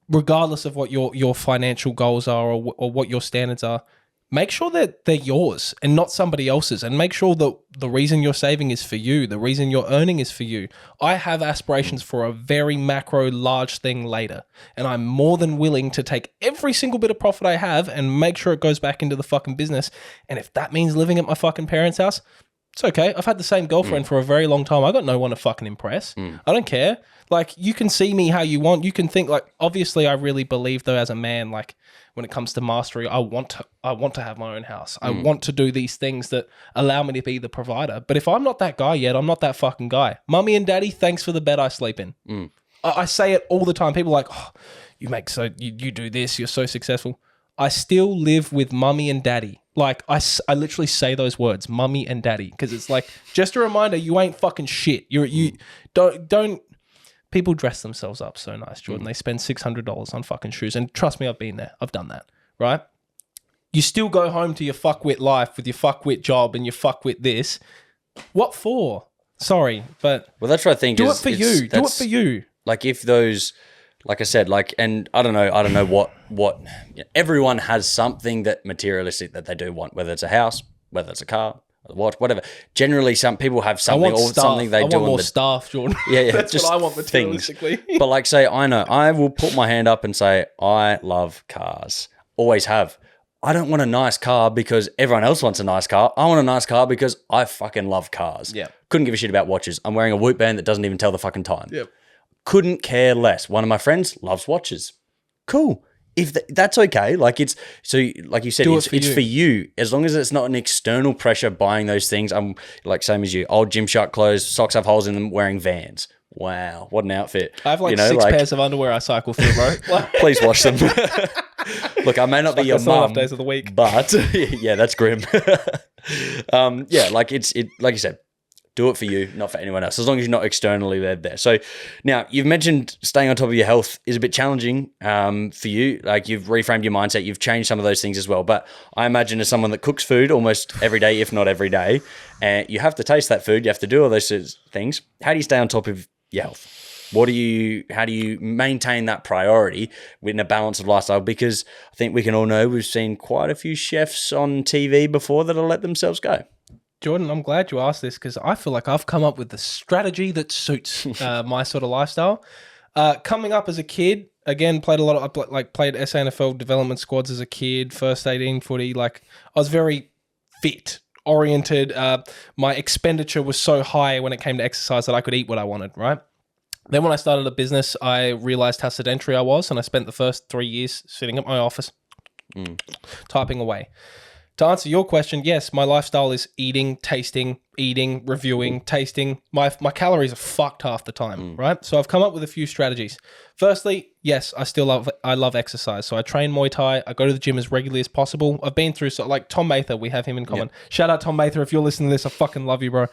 regardless of what your financial goals are or what your standards are, make sure that they're yours and not somebody else's, and make sure that the reason you're saving is for you, the reason you're earning is for you. I have aspirations for a very macro large thing later, and I'm more than willing to take every single bit of profit I have and make sure it goes back into the fucking business. And if that means living at my fucking parents' house, it's okay. I've had the same girlfriend for a very long time. I got no one to fucking impress. I don't care. Like, you can see me how you want. You can think, like, obviously I really believe though as a man, like when it comes to mastery, I want to have my own house. I want to do these things that allow me to be the provider. But if I'm not that guy yet, I'm not that fucking guy. Mummy and daddy, thanks for the bed I sleep in. I say it all the time. People are like, you do this, you're so successful. I still live with mummy and daddy. Like, I literally say those words, mummy and daddy, because it's like, just a reminder, you ain't fucking shit. You don't. People dress themselves up so nice, Jordan. They spend $600 on fucking shoes, and trust me, I've been there. I've done that, right? You still go home to your fuckwit life with your fuckwit job and your fuckwit this. What for? Sorry, but well, that's what I think. Do it for you. Do it for you. Like, if those. Like I said, and I don't know what everyone has something that materialistic that they do want, whether it's a house, whether it's a car, a watch, whatever. Generally, some people have something or something they do. I want more staff, Jordan. Yeah, that's just what I want materialistically. But like, say, I will put my hand up and say, I love cars. Always have. I don't want a nice car because everyone else wants a nice car. I want a nice car because I fucking love cars. Yeah. Couldn't give a shit about watches. I'm wearing a Whoop band that doesn't even tell the fucking time. Yep. Couldn't care less. One of my friends loves watches. Cool. If that's okay. Like, it's so, like you said, it's for you. As long as it's not an external pressure buying those things. I'm like, same as you, old Gymshark clothes, socks have holes in them, wearing Vans. Wow, what an outfit. I have like six pairs of underwear I cycle through, bro. Please wash them. Look, I may not be your mum, days of the week, but yeah, that's grim. Yeah, like like you said, do it for you, not for anyone else, as long as you're not externally led there. So now you've mentioned staying on top of your health is a bit challenging for you. Like you've reframed your mindset, you've changed some of those things as well. But I imagine as someone that cooks food almost every day, if not every day, and you have to taste that food, you have to do all those things. How do you stay on top of your health? How do you maintain that priority in a balance of lifestyle? Because I think we can all know we've seen quite a few chefs on TV before that have let themselves go. Jordan, I'm glad you asked this because I feel like I've come up with the strategy that suits my sort of lifestyle. Coming up as a kid, again, played SANFL development squads as a kid, first 18 footy. Like I was very fit oriented. My expenditure was so high when it came to exercise that I could eat what I wanted, right? Then when I started a business, I realized how sedentary I was, and I spent the first 3 years sitting at my office, typing away. To answer your question, yes, my lifestyle is eating, tasting, reviewing, tasting. My calories are fucked half the time, right? So I've come up with a few strategies. Firstly, yes, I love exercise. So I train Muay Thai. I go to the gym as regularly as possible. I've been through, like Tom Mather, we have him in common. Yep. Shout out Tom Mather. If you're listening to this, I fucking love you, bro.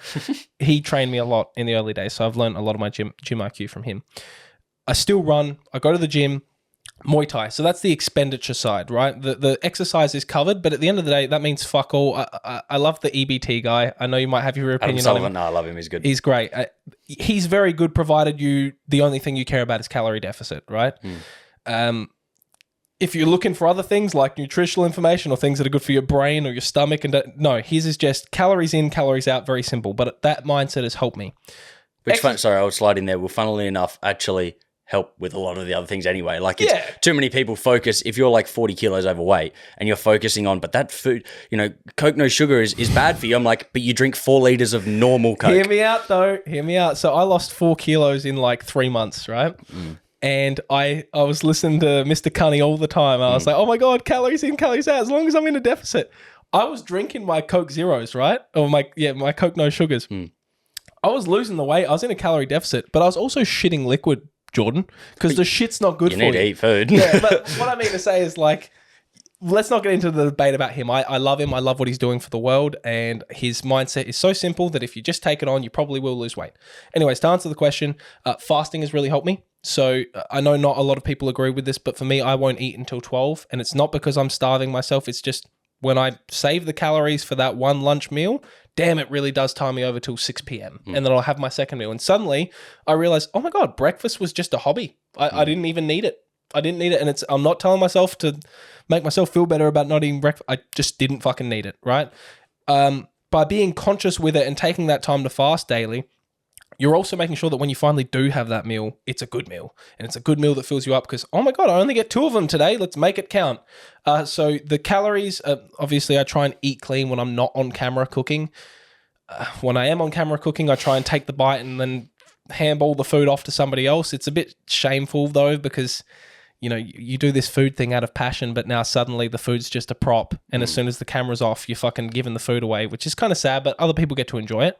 He trained me a lot in the early days. So I've learned a lot of my gym IQ from him. I still run. I go to the gym. Muay Thai. So that's the expenditure side, right? The exercise is covered, but at the end of the day, that means fuck all. I love the EBT guy. I know you might have your opinion on him. No, I love him. He's good. He's great. He's very good, provided the only thing you care about is calorie deficit, right? If you're looking for other things like nutritional information or things that are good for your brain or your stomach, no, his is just calories in, calories out, very simple. But that mindset has helped me. Sorry, I was sliding there. Well, funnily enough, actually help with a lot of the other things anyway. Like too many people focus, if you're like 40 kilos overweight and you're focusing on, but that food, Coke no sugar is bad for you. I'm like, but you drink 4 liters of normal Coke. Hear me out though. Hear me out. So I lost 4 kilos in like 3 months, right? And I was listening to Mr. Cunny all the time. I was like, oh my God, calories in, calories out, as long as I'm in a deficit. I was drinking my Coke Zeros, right? Or my Coke no sugars. I was losing the weight. I was in a calorie deficit, but I was also shitting liquid, Jordan, because the shit's not good for you. You need to eat food. Yeah, but what I mean to say is like, let's not get into the debate about him. I love him. I love what he's doing for the world, and his mindset is so simple that if you just take it on, you probably will lose weight. Anyways, to answer the question, fasting has really helped me. So I know not a lot of people agree with this, but for me, I won't eat until 12, and it's not because I'm starving myself. It's just when I save the calories for that one lunch meal, damn, it really does time me over till 6 p.m. And then I'll have my second meal. And suddenly I realized, oh my God, breakfast was just a hobby. I didn't even need it. And I'm not telling myself to make myself feel better about not eating breakfast. I just didn't fucking need it, right? By being conscious with it and taking that time to fast daily, you're also making sure that when you finally do have that meal, it's a good meal. And it's a good meal that fills you up because, oh my God, I only get 2 of them today. Let's make it count. So the calories, obviously I try and eat clean when I'm not on camera cooking. When I am on camera cooking, I try and take the bite and then handball the food off to somebody else. It's a bit shameful though because, you do this food thing out of passion, but now suddenly the food's just a prop. And as soon as the camera's off, you're fucking giving the food away, which is kind of sad, but other people get to enjoy it.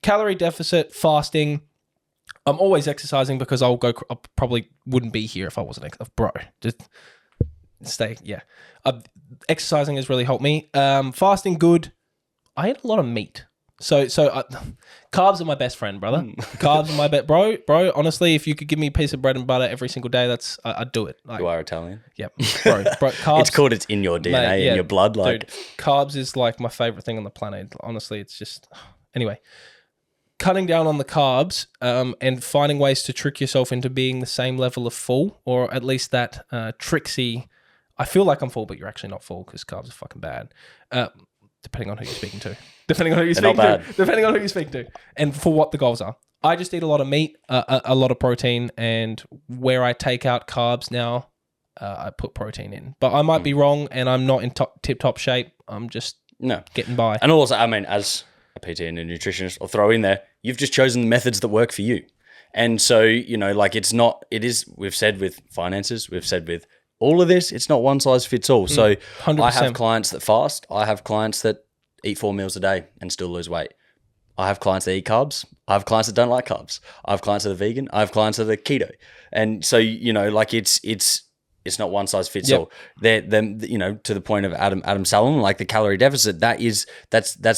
Calorie deficit, fasting. I'm always exercising because I probably wouldn't be here if I wasn't, bro. Just stay, yeah. Exercising has really helped me. Fasting, good. I eat a lot of meat. So carbs are my best friend, brother. Carbs are my best, bro. Honestly, if you could give me a piece of bread and butter every single day, I'd do it. You are Italian. Yep, bro. Carbs. It's in your DNA, in your blood. Dude, carbs is like my favorite thing on the planet. Honestly, it's just anyway. Cutting down on the carbs and finding ways to trick yourself into being the same level of full, or at least that tricksy. I feel like I'm full, but you're actually not full because carbs are fucking bad. Depending on who you're speaking to. Depending on who you're speaking to. And for what the goals are. I just eat a lot of meat, a lot of protein, and where I take out carbs now, I put protein in. But I might be wrong, and I'm not in tip-top shape. I'm just getting by. And also, I mean, as a PT and a nutritionist, I'll throw in there, you've just chosen the methods that work for you. And so, we've said with finances, we've said with all of this, it's not one size fits all. So 100%. I have clients that fast. I have clients that eat 4 meals a day and still lose weight. I have clients that eat carbs. I have clients that don't like carbs. I have clients that are vegan. I have clients that are keto. And so, like it's not one size fits all. They're to the point of Adam Salomon, like the calorie deficit, that's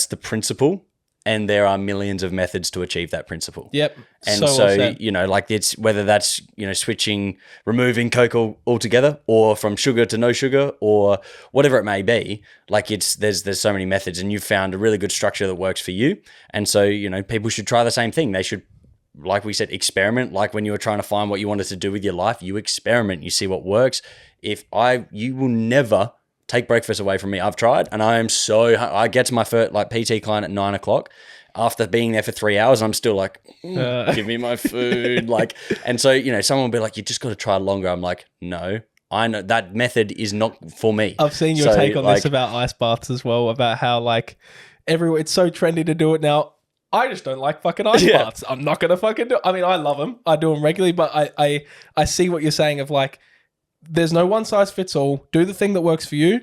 the principle. And there are millions of methods to achieve that principle. Yep. And so like it's whether that's, switching, removing Coke altogether, or from sugar to no sugar, or whatever it may be, like there's so many methods, and you've found a really good structure that works for you. And so, people should try the same thing. They should, like we said, experiment. Like when you were trying to find what you wanted to do with your life, you experiment, you see what works. You will never take breakfast away from me. I've tried, and I get to my first PT client at 9 o'clock after being there for 3 hours. I'm still like, give me my food. And so, someone will be like, you just got to try longer. I'm like, no, I know that method is not for me. I've seen your take on this about ice baths as well, about how it's so trendy to do it now. I just don't like fucking ice baths. I'm not going to fucking do it. I mean, I love them. I do them regularly, but I see what you're saying of there's no one size fits all. Do the thing that works for you.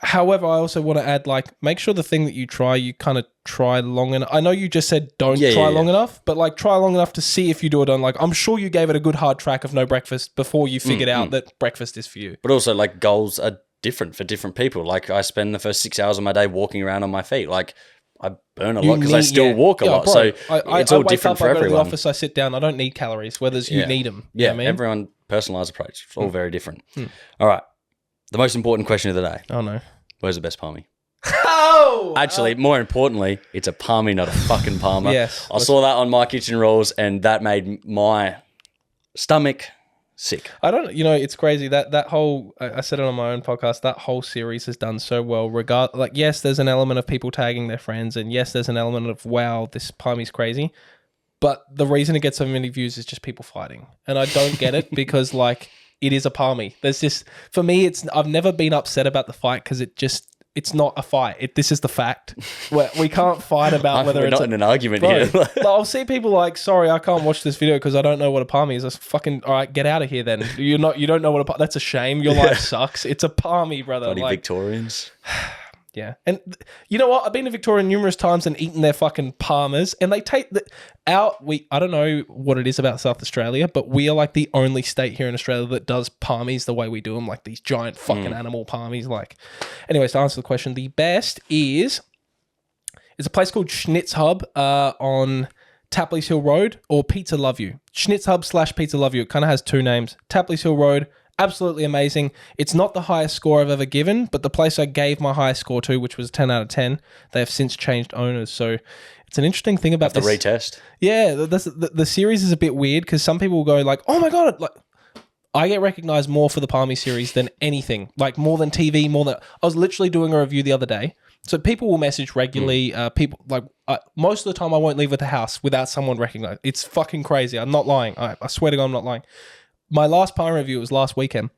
However, I also want to add, make sure the thing that you try, you kind of try long enough. I know you just said don't try long enough, but try long enough to see if you do it on. I'm sure you gave it a good hard track of no breakfast before you figured out that breakfast is for you. But also, goals are different for different people. I spend the first 6 hours of my day walking around on my feet. I burn a lot because I still walk a lot. Bro, so it's all different for everyone. I go to the office, I sit down, I don't need calories, whereas you need them. Yeah, everyone personalised approach. It's all very different. All right. The most important question of the day. Oh, no. Where's the best palmy? Oh! Actually, more importantly, it's a palmy, not a fucking palmer. Yes. I saw that on My Kitchen Rules, and that made my stomach sick. It's crazy that whole, I said it on my own podcast, that whole series has done so well. Yes, there's an element of people tagging their friends, and yes, there's an element of, wow, this palmy's crazy. But the reason it gets so many views is just people fighting. And I don't get it because it is a palmy. There's just, for me, I've never been upset about the fight because it's not a fight. This is the fact. We can't fight about whether we're it's not in an argument here. I'll see people sorry, I can't watch this video because I don't know what a palmy is. All right, get out of here then. You don't know what a palmy, that's a shame. Your life sucks. It's a palmy, brother. Bloody Victorians. Yeah. And you know what? I've been to Victoria numerous times and eaten their fucking palmers, and they take I don't know what it is about South Australia, but we are the only state here in Australia that does palmies the way we do them, these giant fucking animal palmies. Anyways, to answer the question, the best is a place called Schnitz Hub on Tapley's Hill Road, or Pizza Love You. Schnitz Hub / Pizza Love You. It kind of has two names. Tapley's Hill Road. Absolutely amazing. It's not the highest score I've ever given, but the place I gave my highest score to, which was a 10 out of 10, they have since changed owners. So it's an interesting thing about this. The retest. Yeah, the series is a bit weird because some people will go oh my God, I get recognized more for the Palmy series than anything, more than TV, more than... I was literally doing a review the other day. So people will message regularly. People most of the time I won't leave the house without someone recognizing. It's fucking crazy. I'm not lying. I swear to God, I'm not lying. My last Palm review was last weekend.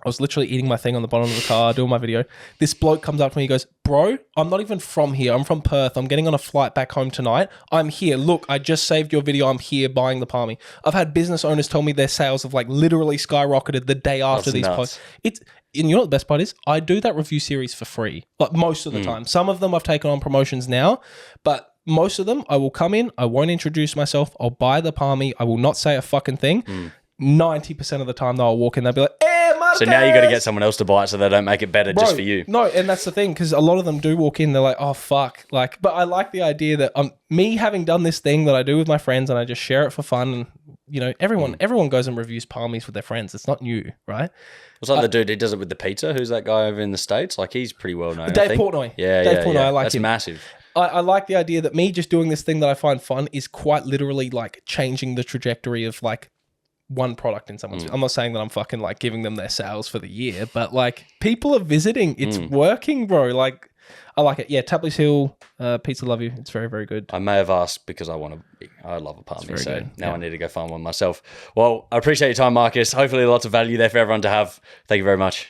I was literally eating my thing on the bottom of the car, doing my video. This bloke comes up to me, he goes, bro, I'm not even from here. I'm from Perth. I'm getting on a flight back home tonight. I'm here. Look, I just saved your video. I'm here buying the Palmy. I've had business owners tell me their sales have literally skyrocketed the day after these posts. And you know what the best part is? I do that review series for free, most of the time. Some of them I've taken on promotions now, but most of them I will come in, I won't introduce myself, I'll buy the Palmy, I will not say a fucking thing. 90% of the time they'll walk in, they'll be like, Marcus! So now you got to get someone else to buy it so they don't make it better just for you. No, and that's the thing, because a lot of them do walk in, they're like, oh fuck. But I like the idea that me having done this thing that I do with my friends and I just share it for fun, and everyone goes and reviews palmies with their friends. It's not new, right? Was that the dude who does it with the pizza? Who's that guy over in the States? He's pretty well known. Dave Portnoy. Yeah, Dave Portnoy, I like That's him. massive. I like the idea that me just doing this thing that I find fun is quite literally changing the trajectory of one product in someone's... I'm not saying that I'm fucking giving them their sales for the year, but people are visiting. It's working, bro. I like it. Yeah, Tapley's Hill, Pizza Love You. It's very, very good. I may have asked because I love a palmy, so good. Now I need to go find one myself. Well, I appreciate your time, Marcus. Hopefully lots of value there for everyone to have. Thank you very much.